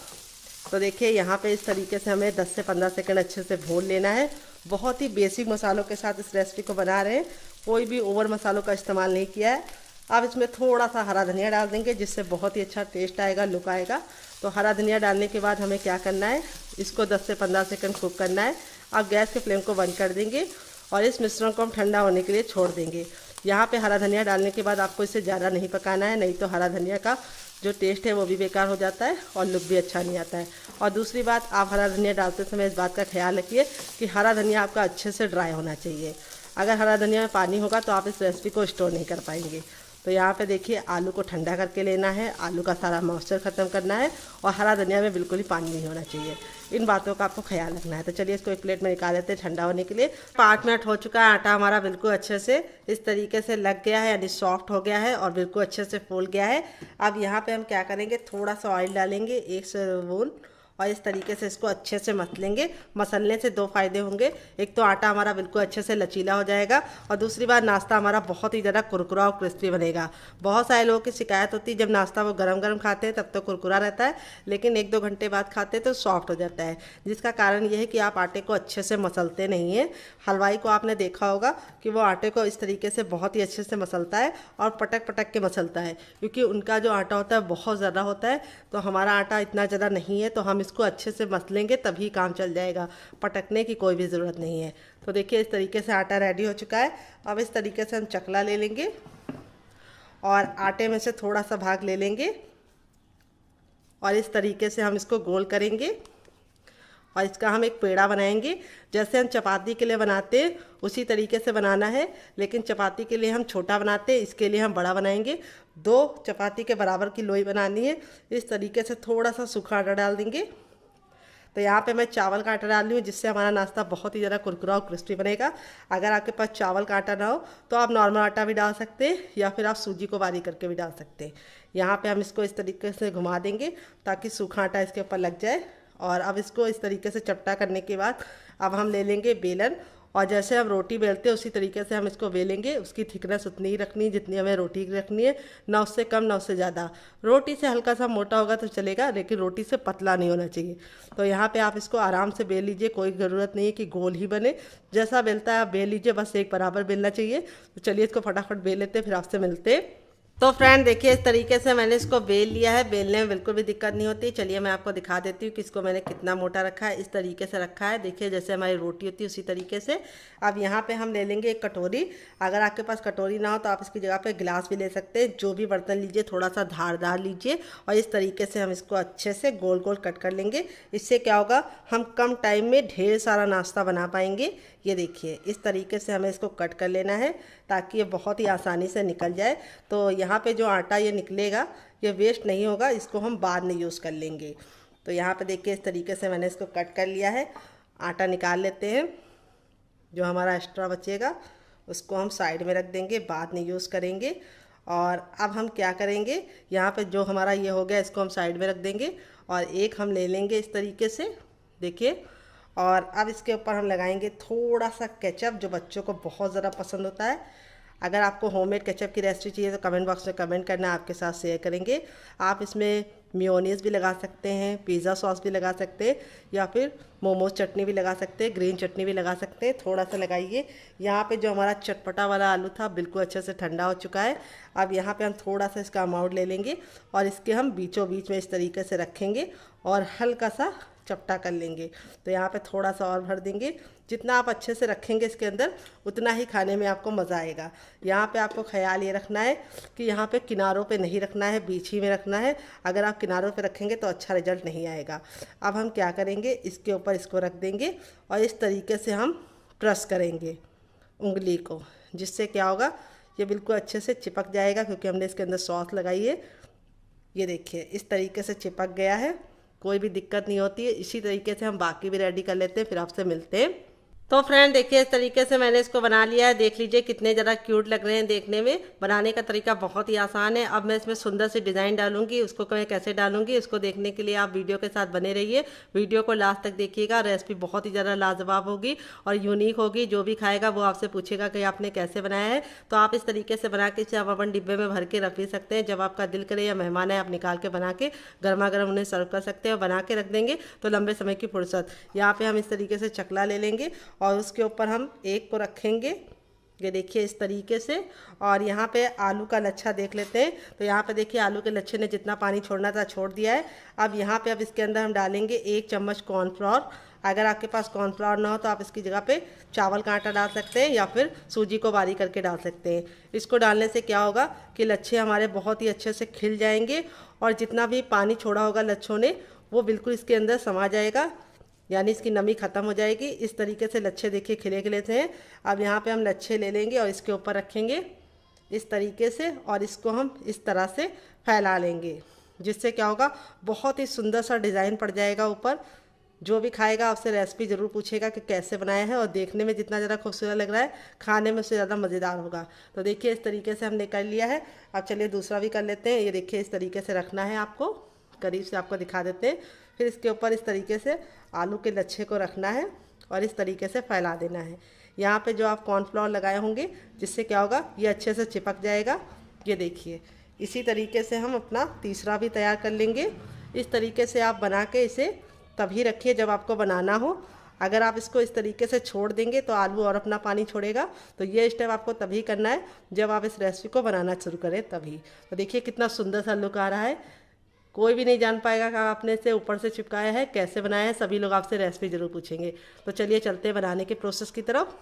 तो देखिए यहाँ पे इस तरीके से हमें 10 से 15 सेकंड अच्छे से भून लेना है। बहुत ही बेसिक मसालों के साथ इस रेसिपी को बना रहे हैं, कोई भी ओवर मसालों का इस्तेमाल नहीं किया है। अब इसमें थोड़ा सा हरा धनिया डाल देंगे, जिससे बहुत ही अच्छा टेस्ट आएगा, लुक आएगा। तो हरा धनिया डालने के बाद हमें क्या करना है, इसको 10 से 15 सेकंड कुक करना है। अब गैस के फ्लेम को बंद कर देंगे और इस मिश्रण को हम ठंडा होने के लिए छोड़ देंगे। यहाँ पे हरा धनिया डालने के बाद आपको इसे ज़्यादा नहीं पकाना है, नहीं तो हरा धनिया का जो टेस्ट है वो भी बेकार हो जाता है और लुक भी अच्छा नहीं आता है। और दूसरी बात, आप हरा धनिया डालते समय इस बात का ख्याल रखिए कि हरा धनिया आपका अच्छे से ड्राई होना चाहिए। अगर हरा धनिया में पानी होगा तो आप इस रेसिपी को स्टोर नहीं कर पाएंगे। तो यहाँ पे देखिए आलू को ठंडा करके लेना है, आलू का सारा मॉइस्चर ख़त्म करना है और हरा धनिया में बिल्कुल ही पानी नहीं होना चाहिए। इन बातों का आपको ख्याल रखना है। तो चलिए इसको एक प्लेट में निकाल लेते हैं ठंडा होने के लिए। 5 मिनट हो चुका है, आटा हमारा बिल्कुल अच्छे से इस तरीके से लग गया है, यानी सॉफ्ट हो गया है और बिल्कुल अच्छे से फूल गया है। अब यहाँ पे हम क्या करेंगे, थोड़ा सा ऑयल डालेंगे, 1 स्पून, और इस तरीके से इसको अच्छे से मसलेंगे। मसलने से 2 फ़ायदे होंगे, एक तो आटा हमारा बिल्कुल अच्छे से लचीला हो जाएगा और दूसरी बात नाश्ता हमारा बहुत ही ज़्यादा कुरकुरा और क्रिस्पी बनेगा। बहुत सारे लोगों की शिकायत होती है जब नाश्ता वो गरम गरम खाते हैं तब तो कुरकुरा रहता है, लेकिन 1-2 घंटे बाद खाते हैं तो सॉफ्ट हो जाता है, जिसका कारण ये है कि आप आटे को अच्छे से मसलते नहीं हैं। हलवाई को आपने देखा होगा कि वो आटे को इस तरीके से बहुत ही अच्छे से मसलता है और पटक पटक के मसलता है, क्योंकि उनका जो आटा होता है बहुत ज़्यादा होता है। तो हमारा आटा इतना ज़्यादा नहीं है, तो हम इसको अच्छे से मसलेंगे तभी काम चल जाएगा, पटकने की कोई भी ज़रूरत नहीं है। तो देखिए इस तरीके से आटा रेडी हो चुका है। अब इस तरीके से हम चकला ले लेंगे और आटे में से थोड़ा सा भाग ले लेंगे और इस तरीके से हम इसको गोल करेंगे और इसका हम एक पेड़ा बनाएंगे। जैसे हम चपाती के लिए बनाते हैं उसी तरीके से बनाना है, लेकिन चपाती के लिए हम छोटा बनाते हैं, इसके लिए हम बड़ा बनाएंगे। 2 चपाती के बराबर की लोई बनानी है। इस तरीके से थोड़ा सा सूखा आटा डाल देंगे। तो यहाँ पे मैं चावल का आटा डाल रही हूँ, जिससे हमारा नाश्ता बहुत ही ज़्यादा कुरकुरा और क्रिस्पी बनेगा। अगर आपके पास चावल का आटा ना हो तो आप नॉर्मल आटा भी डाल सकते हैं या फिर आप सूजी को बारीक करके भी डाल सकते हैं। यहाँ पे हम इसको इस तरीके से घुमा देंगे ताकि सूखा आटा इसके ऊपर लग जाए। और अब इसको इस तरीके से चपटा करने के बाद अब हम ले लेंगे बेलन और जैसे हम रोटी बेलते हैं उसी तरीके से हम इसको बेलेंगे। उसकी थिकनेस उतनी ही रखनी जितनी हमें रोटी की रखनी है, ना उससे कम ना उससे ज़्यादा। रोटी से हल्का सा मोटा होगा तो चलेगा, लेकिन रोटी से पतला नहीं होना चाहिए। तो यहाँ पे आप इसको आराम से बेल लीजिए, कोई ज़रूरत नहीं है कि गोल ही बने। जैसा बेलता है आप बेल लीजिए, बस एक बराबर बेलना चाहिए। तो चलिए इसको फटाफट बेल लेते हैं, फिर आपसे मिलते हैं। तो फ्रेंड देखिए इस तरीके से मैंने इसको बेल लिया है। बेलने में बिल्कुल भी दिक्कत नहीं होती। चलिए मैं आपको दिखा देती हूँ कि इसको मैंने कितना मोटा रखा है। इस तरीके से रखा है, देखिए जैसे हमारी रोटी होती है उसी तरीके से। अब यहाँ पे हम ले लेंगे एक कटोरी। अगर आपके पास कटोरी ना हो तो आप इसकी जगह पे गिलास भी ले सकते हैं। जो भी बर्तन लीजिए थोड़ा सा धारदार लीजिए और इस तरीके से हम इसको अच्छे से गोल गोल कट कर लेंगे। इससे क्या होगा, हम कम टाइम में ढेर सारा नाश्ता बना पाएंगे। ये देखिए इस तरीके से हमें इसको कट कर लेना है ताकि ये बहुत ही आसानी से निकल जाए। तो यहाँ पे जो आटा ये निकलेगा ये वेस्ट नहीं होगा, इसको हम बाद में यूज़ कर लेंगे। तो यहाँ पे देखिए इस तरीके से मैंने इसको कट कर लिया है। आटा निकाल लेते हैं, जो हमारा एक्स्ट्रा बचेगा उसको हम साइड में रख देंगे, बाद में यूज़ करेंगे। और अब हम क्या करेंगे, यहाँ पे जो हमारा ये हो गया इसको हम साइड में रख देंगे और एक हम ले लेंगे इस तरीके से, देखिए। और अब इसके ऊपर हम लगाएंगे थोड़ा सा केचप, जो बच्चों को बहुत ज़्यादा पसंद होता है। अगर आपको होममेड केचप की रेसिपी चाहिए तो कमेंट बॉक्स में कमेंट करना, आपके साथ शेयर करेंगे। आप इसमें मेयोनीज़ भी लगा सकते हैं, पिज़्ज़ा सॉस भी लगा सकते हैं या फिर मोमोज चटनी भी लगा सकते हैं, ग्रीन चटनी भी लगा सकते हैं। थोड़ा सा लगाइए। यहाँ पे जो हमारा चटपटा वाला आलू था बिल्कुल अच्छे से ठंडा हो चुका है। अब यहाँ पे हम थोड़ा सा इसका अमाउंट ले लेंगे और इसके हम बीचों बीच में इस तरीके से रखेंगे और हल्का सा चपटा कर लेंगे। तो यहाँ पे थोड़ा सा और भर देंगे। जितना आप अच्छे से रखेंगे इसके अंदर उतना ही खाने में आपको मज़ा आएगा। यहाँ पे आपको ख्याल ये रखना है कि यहाँ पे किनारों पे नहीं रखना है, बीच ही में रखना है। अगर आप किनारों पे रखेंगे तो अच्छा रिजल्ट नहीं आएगा। अब हम क्या करेंगे, इसके ऊपर इसको रख देंगे और इस तरीके से हम प्रेस करेंगे उंगली को, जिससे क्या होगा ये बिल्कुल अच्छे से चिपक जाएगा, क्योंकि हमने इसके अंदर सॉस लगाई है। ये देखिए इस तरीके से चिपक गया है, कोई भी दिक्कत नहीं होती है। इसी तरीके से हम बाकी भी रेडी कर लेते हैं, फिर आपसे मिलते हैं। तो फ्रेंड देखिए इस तरीके से मैंने इसको बना लिया है। देख लीजिए कितने ज़्यादा क्यूट लग रहे हैं देखने में। बनाने का तरीका बहुत ही आसान है। अब मैं इसमें सुंदर सी डिज़ाइन डालूंगी, उसको मैं कैसे डालूंगी उसको देखने के लिए आप वीडियो के साथ बने रहिए। वीडियो को लास्ट तक देखिएगा। रेसिपी बहुत ही ज़्यादा लाजवाब होगी और यूनिक होगी। जो भी खाएगा वो आपसे पूछेगा कि आपने कैसे बनाया है। तो आप इस तरीके से बना के इसे आप अपन डिब्बे में भर के रख भी सकते हैं। जब आपका दिल करे या मेहमान है आप निकाल के बना के गर्मा गर्म उन्हें सर्व कर सकते हैं और बना के रख देंगे तो लंबे समय की फुर्सत। यहाँ पे हम इस तरीके से चकला ले लेंगे और उसके ऊपर हम एक को रखेंगे, ये देखिए इस तरीके से। और यहाँ पे आलू का लच्छा देख लेते हैं। तो यहाँ पे देखिए आलू के लच्छे ने जितना पानी छोड़ना था छोड़ दिया है। अब यहाँ पे अब इसके अंदर हम डालेंगे 1 चम्मच कॉर्नफ्लोर। अगर आपके पास कॉर्नफ्लोर ना हो तो आप इसकी जगह पे चावल का आटा डाल सकते हैं या फिर सूजी को बारीक करके डाल सकते हैं। इसको डालने से क्या होगा कि लच्छे हमारे बहुत ही अच्छे से खिल जाएंगे और जितना भी पानी छोड़ा होगा लच्छों ने वो बिल्कुल इसके अंदर समा जाएगा, यानी इसकी नमी ख़त्म हो जाएगी। इस तरीके से लच्छे देखिए खिले खिले से हैं। अब यहाँ पे हम लच्छे ले लेंगे और इसके ऊपर रखेंगे। इस तरीके से, और इसको हम इस तरह से फैला लेंगे, जिससे क्या होगा, बहुत ही सुंदर सा डिज़ाइन पड़ जाएगा ऊपर। जो भी खाएगा आपसे रेसिपी ज़रूर पूछेगा कि कैसे बनाया है, और देखने में जितना ज़्यादा खूबसूरत लग रहा है, खाने में उससे ज़्यादा मज़ेदार होगा। तो देखिए इस तरीके से हमने कर लिया है। अब चलिए दूसरा भी कर लेते हैं। ये देखिए इस तरीके से रखना है आपको, करीब से आपको दिखा देते हैं। फिर इसके ऊपर इस तरीके से आलू के लच्छे को रखना है और इस तरीके से फैला देना है। यहाँ पे जो आप कॉर्नफ्लोर लगाए होंगे, जिससे क्या होगा, ये अच्छे से चिपक जाएगा। ये देखिए इसी तरीके से हम अपना तीसरा भी तैयार कर लेंगे। इस तरीके से आप बना के इसे तभी रखिए जब आपको बनाना हो। अगर आप इसको इस तरीके से छोड़ देंगे तो आलू और अपना पानी छोड़ेगा। तो ये स्टेप आपको तभी करना है जब आप इस रेसिपी को बनाना शुरू करें तभी। तो देखिए कितना सुंदर सा लुक आ रहा है। कोई भी नहीं जान पाएगा कि आपने इसे ऊपर से चिपकाया है, कैसे बनाया है। सभी लोग आपसे रेसिपी ज़रूर पूछेंगे। तो चलिए चलते हैं बनाने के प्रोसेस की तरफ।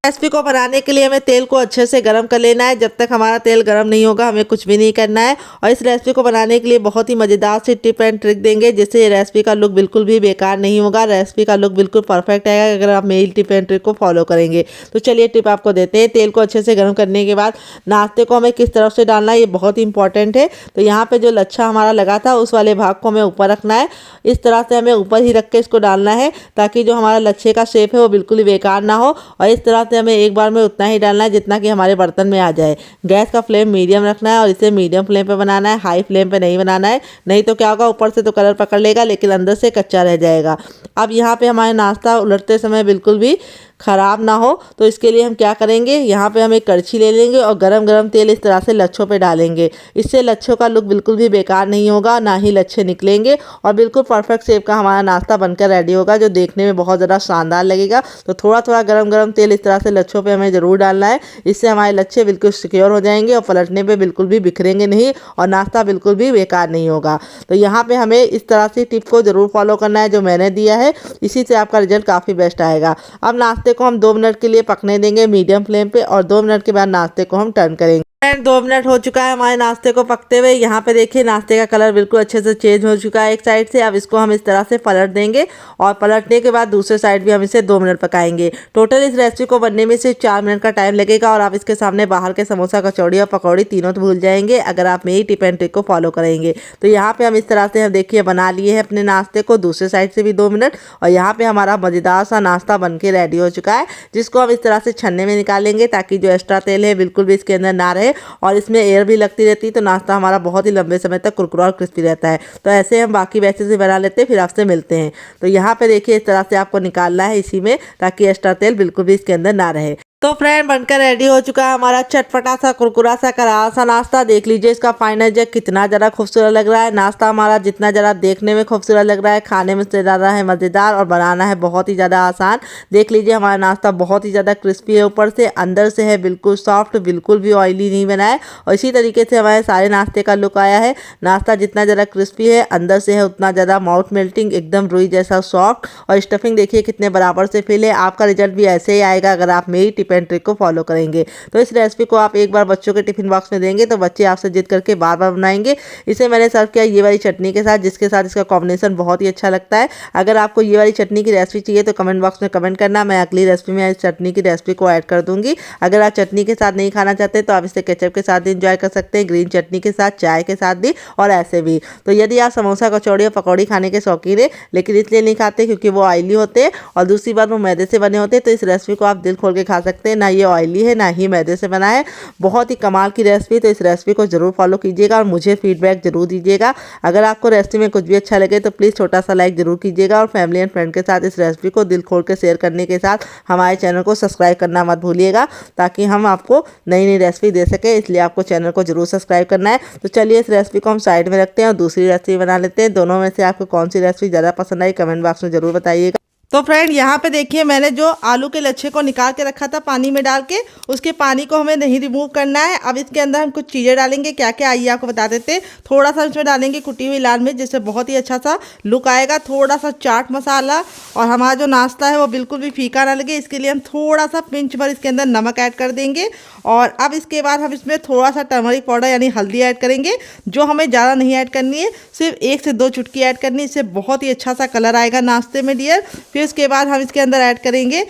रेसिपी को बनाने के लिए हमें तेल को अच्छे से गर्म कर लेना है। जब तक हमारा तेल गर्म नहीं होगा हमें कुछ भी नहीं करना है। और इस रेसिपी को बनाने के लिए बहुत ही मज़ेदार सी टिप एंड ट्रिक देंगे, जिससे ये रेसिपी का लुक बिल्कुल भी बेकार नहीं होगा। रेसिपी का लुक बिल्कुल परफेक्ट आएगा अगर आप मेरी टिप एंड ट्रिक को फॉलो करेंगे। तो चलिए टिप आपको देते हैं। तेल को अच्छे से गर्म करने के बाद नाश्ते को हमें किस तरफ से डालना है, ये बहुत ही इंपॉर्टेंट है। तो यहाँ पर जो लच्छा हमारा लगा था उस वाले भाग को हमें ऊपर रखना है। इस तरह से हमें ऊपर ही रख के इसको डालना है, ताकि जो हमारा लच्छे का शेप है वो बिल्कुल ही बेकार ना हो। और इस तरह से हमें एक बार में उतना ही डालना है जितना कि हमारे बर्तन में आ जाए। गैस का फ्लेम मीडियम रखना है और इसे मीडियम फ्लेम पे बनाना है, हाई फ्लेम पे नहीं बनाना है। नहीं तो क्या होगा, ऊपर से तो कलर पकड़ लेगा लेकिन अंदर से कच्चा रह जाएगा। अब यहाँ पे हमारे नाश्ता उलटते समय बिल्कुल भी ख़राब ना हो, तो इसके लिए हम क्या करेंगे, यहाँ पे हम एक कड़छी ले लेंगे और गरम गरम तेल इस तरह से लच्छों पे डालेंगे। इससे लच्छों का लुक बिल्कुल भी बेकार नहीं होगा, ना ही लच्छे निकलेंगे, और बिल्कुल परफेक्ट शेप का हमारा नाश्ता बनकर रेडी होगा, जो देखने में बहुत ज़्यादा शानदार लगेगा। तो थोड़ा थोड़ा गरम गरम तेल इस तरह से लच्छों पे हमें ज़रूर डालना है। इससे हमारे लच्छे बिल्कुल सिक्योर हो जाएंगे और पलटने पे बिल्कुल भी बिखरेंगे नहीं और नाश्ता बिल्कुल भी बेकार नहीं होगा। तो यहाँ पे हमें इस तरह से टिप को ज़रूर फॉलो करना है जो मैंने दिया है। इसी से आपका रिजल्ट काफ़ी बेस्ट आएगा। अब नाश्ते को हम 2 मिनट के लिए पकने देंगे मीडियम फ्लेम पे, और 2 मिनट के बाद नाश्ते को हम टर्न करेंगे। 2 मिनट हो चुका है हमारे नाश्ते को पकते हुए। यहाँ पे देखिए नाश्ते का कलर बिल्कुल अच्छे से चेंज हो चुका है एक साइड से। अब इसको हम इस तरह से पलट देंगे और पलटने के बाद दूसरे साइड भी हम इसे 2 मिनट पकाएंगे। टोटल इस रेसिपी को बनने में सिर्फ 4 मिनट का टाइम लगेगा, और आप इसके सामने बाहर के समोसा, कचौड़ी और पकौड़ी तीनों तो भूल जाएंगे अगर आप मेरी टिप एंड ट्रिक को फॉलो करेंगे। तो यहाँ पे हम इस तरह से हम देखिए बना लिए हैं अपने नाश्ते को, दूसरे साइड से भी 2 मिनट, और यहाँ पे हमारा मज़ेदार सा नाश्ता बन के रेडी हो चुका है, जिसको हम इस तरह से छन्ने में निकालेंगे ताकि जो एक्स्ट्रा तेल है बिल्कुल भी इसके अंदर ना रहे, और इसमें एयर भी लगती रहती है। तो नाश्ता हमारा बहुत ही लंबे समय तक कुरकुरा और क्रिस्पी रहता है। तो ऐसे हम बाकी बैचेस से बना लेते हैं, फिर आपसे मिलते हैं। तो यहाँ पे देखिए इस तरह से आपको निकालना है इसी में, ताकि एक्स्ट्रा तेल बिल्कुल भी इसके अंदर ना रहे। तो फ्रेंड बनकर रेडी हो चुका है हमारा चटपटा सा कुरकुरा सा करारा सा नाश्ता। देख लीजिए इसका फाइनल जग कितना ज़्यादा खूबसूरत लग रहा है। नाश्ता हमारा जितना ज़्यादा देखने में खूबसूरत लग रहा है, खाने में से ज़्यादा है मज़ेदार, और बनाना है बहुत ही ज़्यादा आसान। देख लीजिए हमारा नाश्ता बहुत ही ज़्यादा क्रिस्पी है ऊपर से, अंदर से है बिल्कुल सॉफ्ट, बिल्कुल भी ऑयली नहीं बना है। और इसी तरीके से हमारे सारे नाश्ते का लुक आया है। नाश्ता जितना ज़्यादा क्रिस्पी है अंदर से है उतना ज़्यादा माउथ मेल्टिंग, एकदम रुई जैसा सॉफ्ट, और स्टफिंग देखिए कितने बराबर से फिल है। आपका रिजल्ट भी ऐसे ही आएगा अगर आप मेरी टिप एंड ट्रिक को फॉलो करेंगे। तो इस रेसिपी को आप एक बार बच्चों के टिफिन बॉक्स में देंगे तो बच्चे आपसे जिद करके बार बार बनाएंगे। इसे मैंने सर्व किया ये वाली चटनी के साथ, जिसके साथ इसका कॉम्बिनेशन बहुत ही अच्छा लगता है। अगर आपको ये वाली चटनी की रेसिपी चाहिए तो कमेंट बॉक्स में कमेंट करना, मैं अगली रेसिपी में इस चटनी की रेसिपी को ऐड कर दूंगी। अगर आप चटनी के साथ नहीं खाना चाहते तो आप इसे केचप के साथ भी इंजॉय कर सकते हैं, ग्रीन चटनी के साथ, चाय के साथ भी, और ऐसे भी। तो यदि आप समोसा, कचौड़ी और पकौड़ी खाने के शौकीन है लेकिन इसलिए नहीं खाते क्योंकि वो ऑयली होते हैं और दूसरी बात वो मैदे से बने होते हैं, तो इस रेसिपी को आप दिल खोल के खा सकते हैं। ना ये ऑयली है ना ही मैदे से बना है, बहुत ही कमाल की रेसिपी। तो इस रेसिपी को जरूर फॉलो कीजिएगा और मुझे फीडबैक जरूर दीजिएगा। अगर आपको रेसिपी में कुछ भी अच्छा लगे तो प्लीज़ छोटा सा लाइक जरूर कीजिएगा, और फैमिली एंड फ्रेंड के साथ इस रेसिपी को दिल खोल के शेयर करने के साथ हमारे चैनल को सब्सक्राइब करना मत भूलिएगा, ताकि हम आपको नई नई रेसिपी दे सके। इसलिए आपको चैनल को जरूर सब्सक्राइब करना है। तो चलिए इस रेसिपी को हम साइड में रखते हैं और दूसरी रेसिपी बना लेते हैं। दोनों में से आपको कौन सी रेसिपी ज़्यादा पसंद आई कमेंट बॉक्स में जरूर बताइएगा। तो फ्रेंड यहाँ पे देखिए मैंने जो आलू के लच्छे को निकाल के रखा था पानी में डाल के, उसके पानी को हमें नहीं रिमूव करना है। अब इसके अंदर हम कुछ चीज़ें डालेंगे, क्या क्या आइए आपको बता देते हैं। थोड़ा सा इसमें डालेंगे कुटी हुई लाल मिर्च, जिससे बहुत ही अच्छा सा लुक आएगा। थोड़ा सा चाट मसाला, और हमारा जो नाश्ता है वो बिल्कुल भी फीका ना लगे इसके लिए हम थोड़ा सा पिंच भर इसके अंदर नमक ऐड कर देंगे। और अब इसके बाद हम इसमें थोड़ा सा टर्मरिक पाउडर यानी हल्दी ऐड करेंगे, जो हमें ज़्यादा नहीं ऐड करनी है, सिर्फ 1 से 2 चुटकी ऐड करनी है। इससे बहुत ही अच्छा सा कलर आएगा नाश्ते में डियर। फिर उसके बाद हम इसके अंदर ऐड करेंगे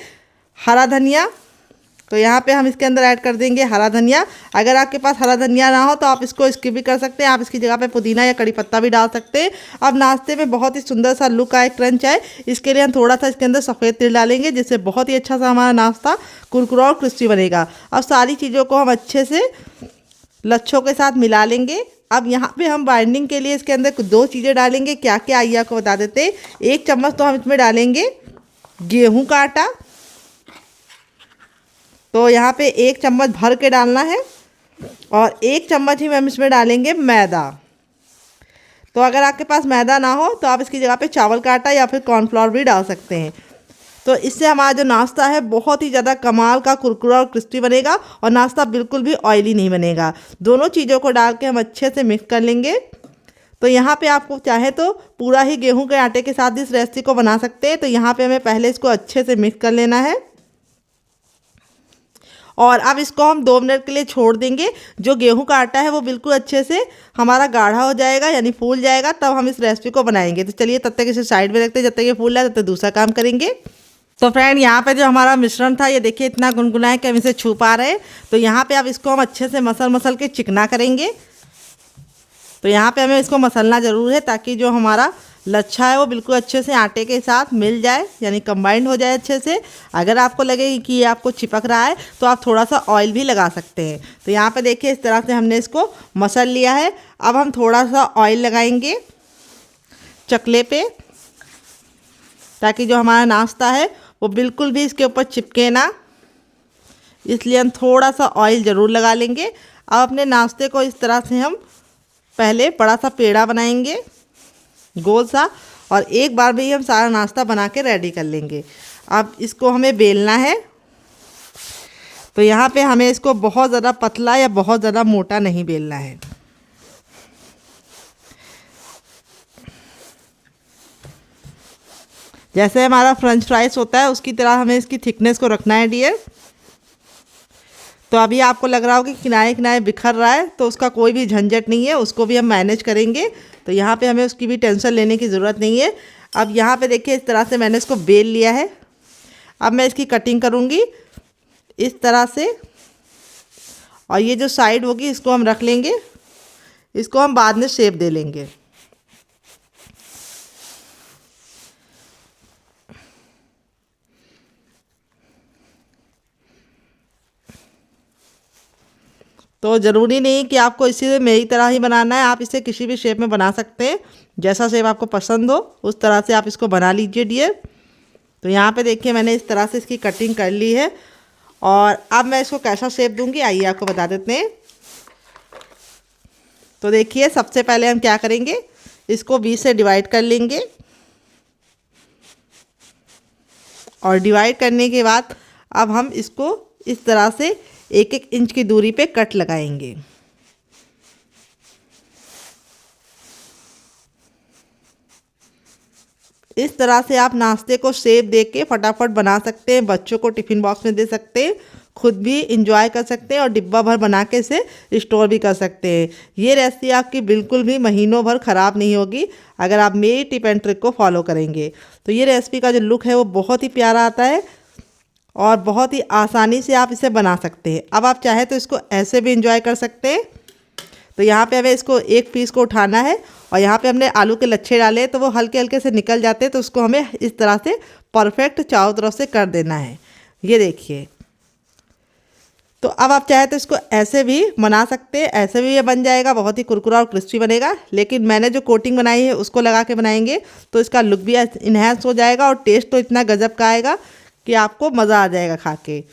हरा धनिया, तो यहाँ पे हम इसके अंदर ऐड कर देंगे हरा धनिया। अगर आपके पास हरा धनिया ना हो तो आप इसको स्किप भी कर सकते हैं, आप इसकी जगह पे पुदीना या कड़ी पत्ता भी डाल सकते हैं। अब नाश्ते में बहुत ही सुंदर सा लुक आए, क्रंच आए, इसके लिए हम थोड़ा सा इसके अंदर सफ़ेद तिल डालेंगे, जिससे बहुत ही अच्छा सा हमारा नाश्ता कुरकुरा और क्रिस्पी बनेगा। अब सारी चीज़ों को हम अच्छे से लच्छों के साथ मिला लेंगे। अब यहाँ पे हम बाइंडिंग के लिए इसके अंदर 2 चीज़ें डालेंगे। क्या क्या आइए आपको बता देते हैं। 1 चम्मच तो हम इसमें डालेंगे गेहूं का आटा, तो यहाँ पे 1 चम्मच भर के डालना है, और 1 चम्मच ही हम इसमें डालेंगे मैदा। तो अगर आपके पास मैदा ना हो तो आप इसकी जगह पे चावल का आटा या फिर कॉर्नफ्लोर भी डाल सकते हैं। तो इससे हमारा जो नाश्ता है बहुत ही ज़्यादा कमाल का कुरकुरा और क्रिस्पी बनेगा, और नाश्ता बिल्कुल भी ऑयली नहीं बनेगा। दोनों चीज़ों को डाल के हम अच्छे से मिक्स कर लेंगे। तो यहाँ पे आपको चाहे तो पूरा ही गेहूं के आटे के साथ इस रेसिपी को बना सकते हैं। तो यहाँ पे हमें पहले इसको अच्छे से मिक्स कर लेना है, और अब इसको हम 2 मिनट के लिए छोड़ देंगे। जो गेहूं का आटा है वो बिल्कुल अच्छे से हमारा गाढ़ा हो जाएगा, यानी फूल जाएगा, तब हम इस रेसिपी को बनाएंगे। तो चलिए तब तक इसे साइड में रखते हैं, जब तक ये फूल रहा है तब तक दूसरा काम करेंगे। तो फ्रेंड यहाँ पे जो हमारा मिश्रण था ये देखिए इतना गुनगुना है कि हम इसे छू पा रहे हैं। तो यहाँ पे अब इसको हम अच्छे से मसल के चिकना करेंगे। तो यहाँ पे हमें इसको मसलना ज़रूर है, ताकि जो हमारा लच्छा है वो बिल्कुल अच्छे से आटे के साथ मिल जाए, यानी कंबाइंड हो जाए अच्छे से। अगर आपको लगे कि ये आपको चिपक रहा है तो आप थोड़ा सा ऑयल भी लगा सकते हैं। तो यहाँ पे देखिए इस तरह से हमने इसको मसल लिया है। अब हम थोड़ा सा ऑयल लगाएंगे चकले पे, ताकि जो हमारा नाश्ता है वो बिल्कुल भी इसके ऊपर चिपके ना, इसलिए हम थोड़ा सा ऑयल ज़रूर लगा लेंगे। अब अपने नाश्ते को इस तरह से हम पहले बड़ा सा पेड़ा बनाएंगे गोल सा, और एक बार में ही हम सारा नाश्ता बना के रेडी कर लेंगे। अब इसको हमें बेलना है। तो यहाँ पे हमें इसको बहुत ज़्यादा पतला या बहुत ज़्यादा मोटा नहीं बेलना है। जैसे हमारा फ्रेंच फ्राइज होता है उसकी तरह हमें इसकी थिकनेस को रखना है डियर। तो अभी आपको लग रहा हो कि किनारे किनारे बिखर रहा है, तो उसका कोई भी झंझट नहीं है, उसको भी हम मैनेज करेंगे। तो यहाँ पे हमें उसकी भी टेंशन लेने की ज़रूरत नहीं है। अब यहाँ पे देखिए इस तरह से मैंने इसको बेल लिया है। अब मैं इसकी कटिंग करूँगी इस तरह से, और ये जो साइड होगी इसको हम रख लेंगे, इसको हम बाद में शेप दे लेंगे। तो ज़रूरी नहीं कि आपको इसी मेरी तरह ही बनाना है, आप इसे किसी भी शेप में बना सकते हैं। जैसा शेप आपको पसंद हो उस तरह से आप इसको बना लीजिए डियर। तो यहाँ पे देखिए मैंने इस तरह से इसकी कटिंग कर ली है, और अब मैं इसको कैसा शेप दूंगी आइए आपको बता देते हैं। तो देखिए सबसे पहले हम क्या करेंगे, इसको 20 से डिवाइड कर लेंगे, और डिवाइड करने के बाद अब हम इसको इस तरह से 1-1 इंच की दूरी पे कट लगाएंगे। इस तरह से आप नाश्ते को शेप दे के फटाफट बना सकते हैं, बच्चों को टिफ़िन बॉक्स में दे सकते हैं, खुद भी इंजॉय कर सकते हैं, और डिब्बा भर बना के इसे स्टोर भी कर सकते हैं। ये रेसिपी आपकी बिल्कुल भी महीनों भर ख़राब नहीं होगी अगर आप मेरी टिप एंड ट्रिक को फॉलो करेंगे। तो ये रेसिपी का जो लुक है वो बहुत ही प्यारा आता है, और बहुत ही आसानी से आप इसे बना सकते हैं। अब आप चाहे तो इसको ऐसे भी इंजॉय कर सकते हैं। तो यहाँ पे हमें इसको एक पीस को उठाना है, और यहाँ पे हमने आलू के लच्छे डाले तो वो हल्के हल्के से निकल जाते हैं, तो उसको हमें इस तरह से परफेक्ट चारों तरफ से कर देना है। ये देखिए। तो अब आप चाहे तो इसको ऐसे भी बना सकते हैं, ऐसे भी ये बन जाएगा, बहुत ही कुरकुरा और क्रिस्पी बनेगा। लेकिन मैंने जो कोटिंग बनाई है उसको लगा के बनाएंगे तो इसका लुक भी इन्हेंस हो जाएगा, और टेस्ट तो इतना गजब का आएगा कि आपको मज़ा आ जाएगा खा के।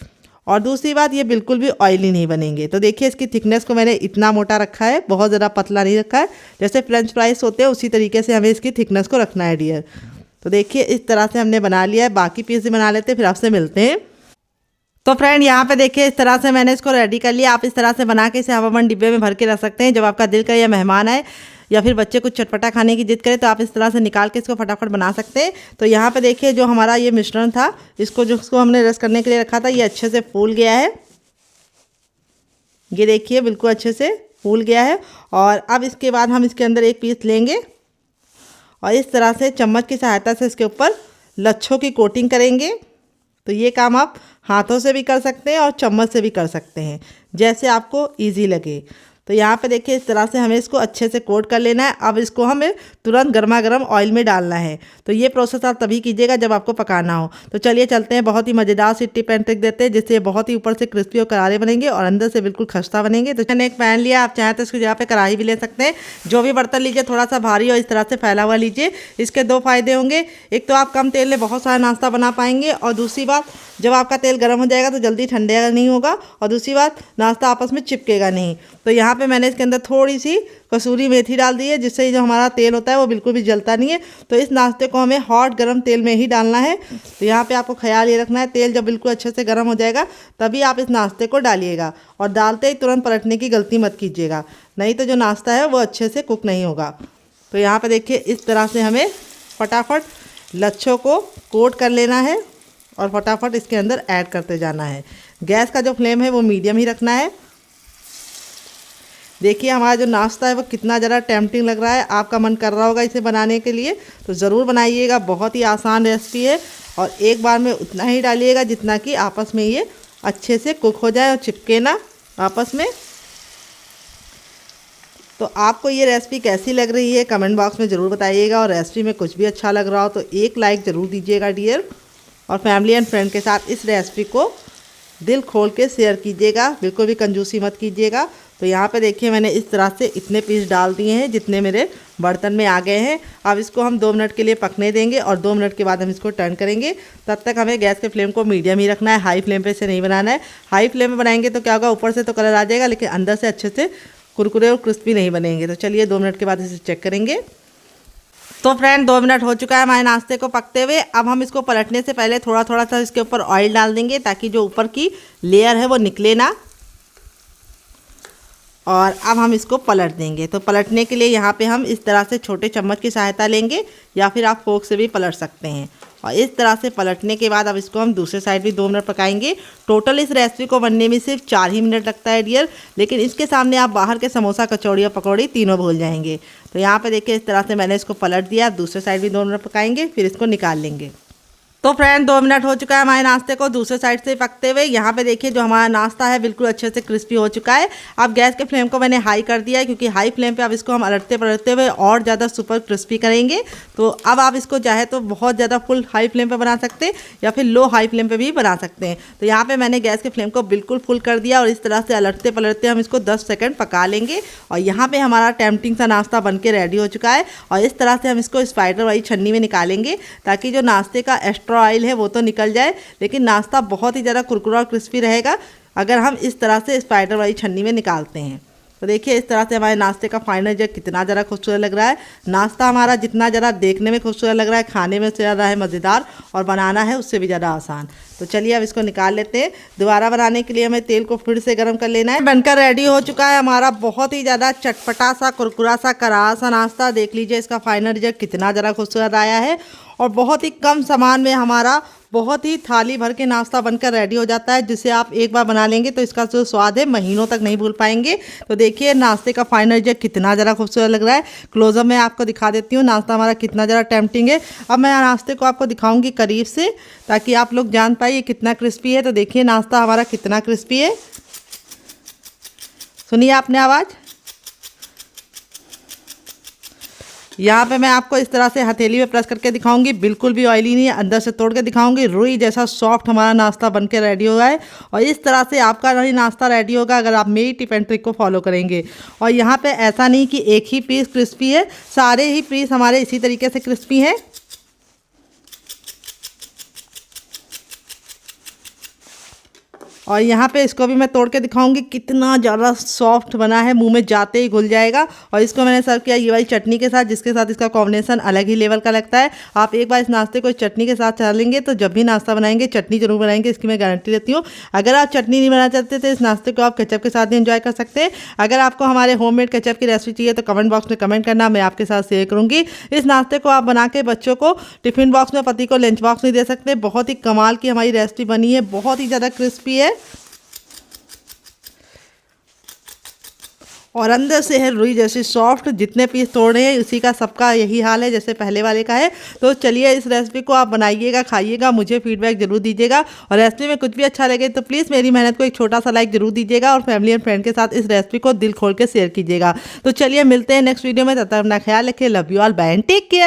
और दूसरी बात, ये बिल्कुल भी ऑयली नहीं बनेंगे। तो देखिए इसकी थिकनेस को मैंने इतना मोटा रखा है, बहुत ज़्यादा पतला नहीं रखा है। जैसे फ्रेंच फ्राइज होते हैं उसी तरीके से हमें इसकी थिकनेस को रखना है डियर। तो देखिए इस तरह से हमने बना लिया है, बाकी पीस भी बना लेते हैं, फिर आपसे मिलते हैं। तो फ्रेंड यहाँ पे देखिए इस तरह से मैंने इसको रेडी कर लिया। आप इस तरह से बना के इसे हवाबंद डिब्बे में भर के रख सकते हैं। जब आपका दिल करे या मेहमान आए या फिर बच्चे कुछ चटपटा खाने की जिद करे तो आप इस तरह से निकाल के इसको फटाफट बना सकते हैं। तो यहाँ पे देखिए जो हमारा ये मिश्रण था, इसको हमने रस करने के लिए रखा था, ये अच्छे से फूल गया है। ये देखिए बिल्कुल अच्छे से फूल गया है। और अब इसके बाद हम इसके अंदर एक पीस लेंगे और इस तरह से चम्मच की सहायता से इसके ऊपर लच्छों की कोटिंग करेंगे। तो ये काम आप हाथों से भी कर सकते हैं और चम्मच से भी कर सकते हैं, जैसे आपको ईजी लगे। तो यहाँ पे देखिए इस तरह से हमें इसको अच्छे से कोट कर लेना है। अब इसको हमें तुरंत गर्मा गर्म ऑयल में डालना है। तो ये प्रोसेस आप तभी कीजिएगा जब आपको पकाना हो। तो चलिए चलते हैं, बहुत ही मज़ेदार सी टिप एंड ट्रिक देते हैं जिससे बहुत ही ऊपर से क्रिस्पी और करारे बनेंगे और अंदर से बिल्कुल खस्ता बनेंगे। तो मैंने एक पैन लिया, आप चाहें तो इसकी जगह पे कढ़ाई भी ले सकते हैं। जो भी बर्तन लीजिए थोड़ा सा भारी और इस तरह से फैला हुआ लीजिए। इसके दो फायदे होंगे, एक तो आप कम तेल में बहुत सारा नाश्ता बना पाएंगे और दूसरी बात जब आपका तेल गर्म हो जाएगा तो जल्दी ठंडा नहीं होगा और दूसरी बात नाश्ता आपस में चिपकेगा नहीं। तो यहाँ पे मैंने इसके अंदर थोड़ी सी कसूरी मेथी डाल दी है जिससे जो हमारा तेल होता है वो बिल्कुल भी जलता नहीं है। तो इस नाश्ते को हमें हॉट गर्म तेल में ही डालना है। तो यहाँ पे आपको ख्याल ये रखना है, तेल जब बिल्कुल अच्छे से गर्म हो जाएगा तभी आप इस नाश्ते को डालिएगा और डालते ही तुरंत पलटने की गलती मत कीजिएगा, नहीं तो जो नाश्ता है वो अच्छे से कुक नहीं होगा। तो यहाँ पर देखिए इस तरह से हमें फटाफट लच्छों को कोट कर लेना है और फटाफट इसके अंदर ऐड करते जाना है। गैस का जो फ्लेम है वो मीडियम ही रखना है। देखिए हमारा जो नाश्ता है वो कितना ज़्यादा टेम्पटिंग लग रहा है। आपका मन कर रहा होगा इसे बनाने के लिए, तो ज़रूर बनाइएगा। बहुत ही आसान रेसिपी है और एक बार में उतना ही डालिएगा जितना कि आपस में ये अच्छे से कुक हो जाए और चिपके ना आपस में। तो आपको ये रेसिपी कैसी लग रही है कमेंट बॉक्स में ज़रूर बताइएगा और रेसिपी में कुछ भी अच्छा लग रहा हो तो एक लाइक ज़रूर दीजिएगा डियर। और फैमिली एंड फ्रेंड के साथ इस रेसिपी को दिल खोल के शेयर कीजिएगा, बिल्कुल भी कंजूसी मत कीजिएगा। तो यहाँ पे देखिए मैंने इस तरह से इतने पीस डाल दिए हैं जितने मेरे बर्तन में आ गए हैं। अब इसको हम 2 मिनट के लिए पकने देंगे और 2 मिनट के बाद हम इसको टर्न करेंगे। तब तक हमें गैस के फ्लेम को मीडियम ही रखना है, हाई फ्लेम पे इसे नहीं बनाना है। हाई फ्लेम में बनाएंगे तो क्या होगा, ऊपर से तो कलर आ जाएगा लेकिन अंदर से अच्छे से कुरकुरे और क्रिस्पी नहीं बनेंगे। तो चलिए 2 मिनट के बाद इसे चेक करेंगे। तो फ्रेंड 2 मिनट हो चुका है हमारे नाश्ते को पकते हुए। अब हम इसको पलटने से पहले थोड़ा थोड़ा सा इसके ऊपर ऑयल डाल देंगे ताकि जो ऊपर की लेयर है वो निकले ना। और अब हम इसको पलट देंगे। तो पलटने के लिए यहाँ पे हम इस तरह से छोटे चम्मच की सहायता लेंगे या फिर आप फोर्क से भी पलट सकते हैं। और इस तरह से पलटने के बाद अब इसको हम दूसरे साइड भी 2 मिनट पकाएंगे। टोटल इस रेसिपी को बनने में सिर्फ 4 ही मिनट लगता है डियर, लेकिन इसके सामने आप बाहर के समोसा, कचौड़ी और पकौड़ी तीनों भूल जाएंगे। तो यहाँ पे देखिए इस तरह से मैंने इसको पलट दिया। दूसरे साइड भी 2 मिनट पकाएंगे, फिर इसको निकाल लेंगे। तो फ्रेंड 2 मिनट हो चुका है हमारे नाश्ते को दूसरे साइड से पकते हुए। यहाँ पे देखिए जो हमारा नाश्ता है बिल्कुल अच्छे से क्रिस्पी हो चुका है। अब गैस के फ्लेम को मैंने हाई कर दिया है क्योंकि हाई फ्लेम पे अब इसको हम अलटते पलटते हुए और ज़्यादा सुपर क्रिस्पी करेंगे। तो अब आप इसको चाहे तो बहुत ज़्यादा फुल हाई फ्लेम पे बना सकते हैं या फिर लो हाई फ्लेम पे भी बना सकते हैं। तो यहाँ पर मैंने गैस के फ्लेम को बिल्कुल फुल कर दिया और इस तरह से अलटते पलटते हम इसको 10 सेकेंड पका लेंगे। और यहाँ पर हमारा टेम्पटिंग सा नाश्ता बन के रेडी हो चुका है। और इस तरह से हम इसको स्पाइडर वाली छन्नी में निकालेंगे ताकि जो नाश्ते का एक्स्ट्रा ऑयल है वो तो निकल जाए, लेकिन नाश्ता बहुत ही ज़्यादा कुरकुरा और क्रिस्पी रहेगा अगर हम इस तरह से स्पाइडर वाली छन्नी में निकालते हैं। तो देखिए इस तरह से हमारे नाश्ते का फाइनल जो कितना ज़्यादा खूबसूरत लग रहा है। नाश्ता हमारा जितना ज़्यादा देखने में खूबसूरत लग रहा है, खाने में उससे ज़्यादा है मज़ेदार और बनाना है उससे भी ज़्यादा आसान। तो चलिए अब इसको निकाल लेते हैं। दोबारा बनाने के लिए हमें तेल को फिर से गर्म कर लेना है। बनकर रेडी हो चुका है हमारा बहुत ही ज़्यादा चटपटा सा, कुरकुरा सा, करारा सा नाश्ता। देख लीजिए इसका फाइनल रिजल्ट कितना ज़्यादा खूबसूरत आया है और बहुत ही कम सामान में हमारा बहुत ही थाली भर के नाश्ता बनकर रेडी हो जाता है, जिसे आप एक बार बना लेंगे तो इसका जो स्वाद है महीनों तक नहीं भूल पाएंगे। तो देखिए नाश्ते का फाइनल रिजल्ट कितना ज़्यादा खूबसूरत लग रहा है। क्लोजअप में आपको दिखा देती हूँ नाश्ता हमारा कितना ज़्यादा टेम्पटिंग है। अब मैं नाश्ते को आपको दिखाऊंगी करीब से ताकि आप लोग जान पाइए कितना क्रिस्पी है। तो देखिए नाश्ता हमारा कितना क्रिस्पी है, सुनिए आपने आवाज़। यहाँ पे मैं आपको इस तरह से हथेली में प्रेस करके दिखाऊंगी, बिल्कुल भी ऑयली नहीं है। अंदर से तोड़ के दिखाऊंगी, रुई जैसा सॉफ्ट हमारा नाश्ता बन के रेडी हुआ है। और इस तरह से आपका नहीं नाश्ता रेडी होगा अगर आप मेरी टिप एंड ट्रिक को फॉलो करेंगे। और यहाँ पे ऐसा नहीं कि एक ही पीस क्रिस्पी है, सारे ही पीस हमारे इसी तरीके से क्रिस्पी हैं। और यहाँ पे इसको भी मैं तोड़ के दिखाऊंगी कितना ज़्यादा सॉफ्ट बना है, मुंह में जाते ही घुल जाएगा। और इसको मैंने सर्व किया ये वाली चटनी के साथ, जिसके साथ इसका कॉम्बिनेशन अलग ही लेवल का लगता है। आप एक बार इस नाश्ते को इस चटनी के साथ चला लेंगे तो जब भी नाश्ता बनाएंगे चटनी जरूर बनाएंगे, इसकी मैं गारंटी देती हूँ। अगर आप चटनी नहीं बनाना चाहते तो इस नाश्ते को आप केचप के साथ भी एंजॉय कर सकते हैं। अगर आपको हमारे होममेड केचप की रेसिपी चाहिए तो कमेंट बॉक्स में कमेंट करना, मैं आपके साथ शेयर करूँगी। इस नाश्ते को आप बना के बच्चों को टिफिन बॉक्स में, पति को लंच बॉक्स में दे सकते हैं। बहुत ही कमाल की हमारी रेसिपी बनी है, बहुत ही ज़्यादा क्रिस्पी है और अंदर से है रुई जैसी सॉफ्ट। जितने पीस तोड़ रहे हैं उसी का सबका यही हाल है जैसे पहले वाले का है। तो चलिए इस रेसिपी को आप बनाइएगा, खाइएगा, मुझे फीडबैक जरूर दीजिएगा। और रेसिपी में कुछ भी अच्छा लगे तो प्लीज़ मेरी मेहनत को एक छोटा सा लाइक जरूर दीजिएगा और फैमिली एंड फ्रेंड के साथ इस रेसिपी को दिल खोल के शेयर कीजिएगा। तो चलिए मिलते हैं नेक्स्ट वीडियो में, तब तक अपना ख्याल रखिए। Love you all, bye and take care.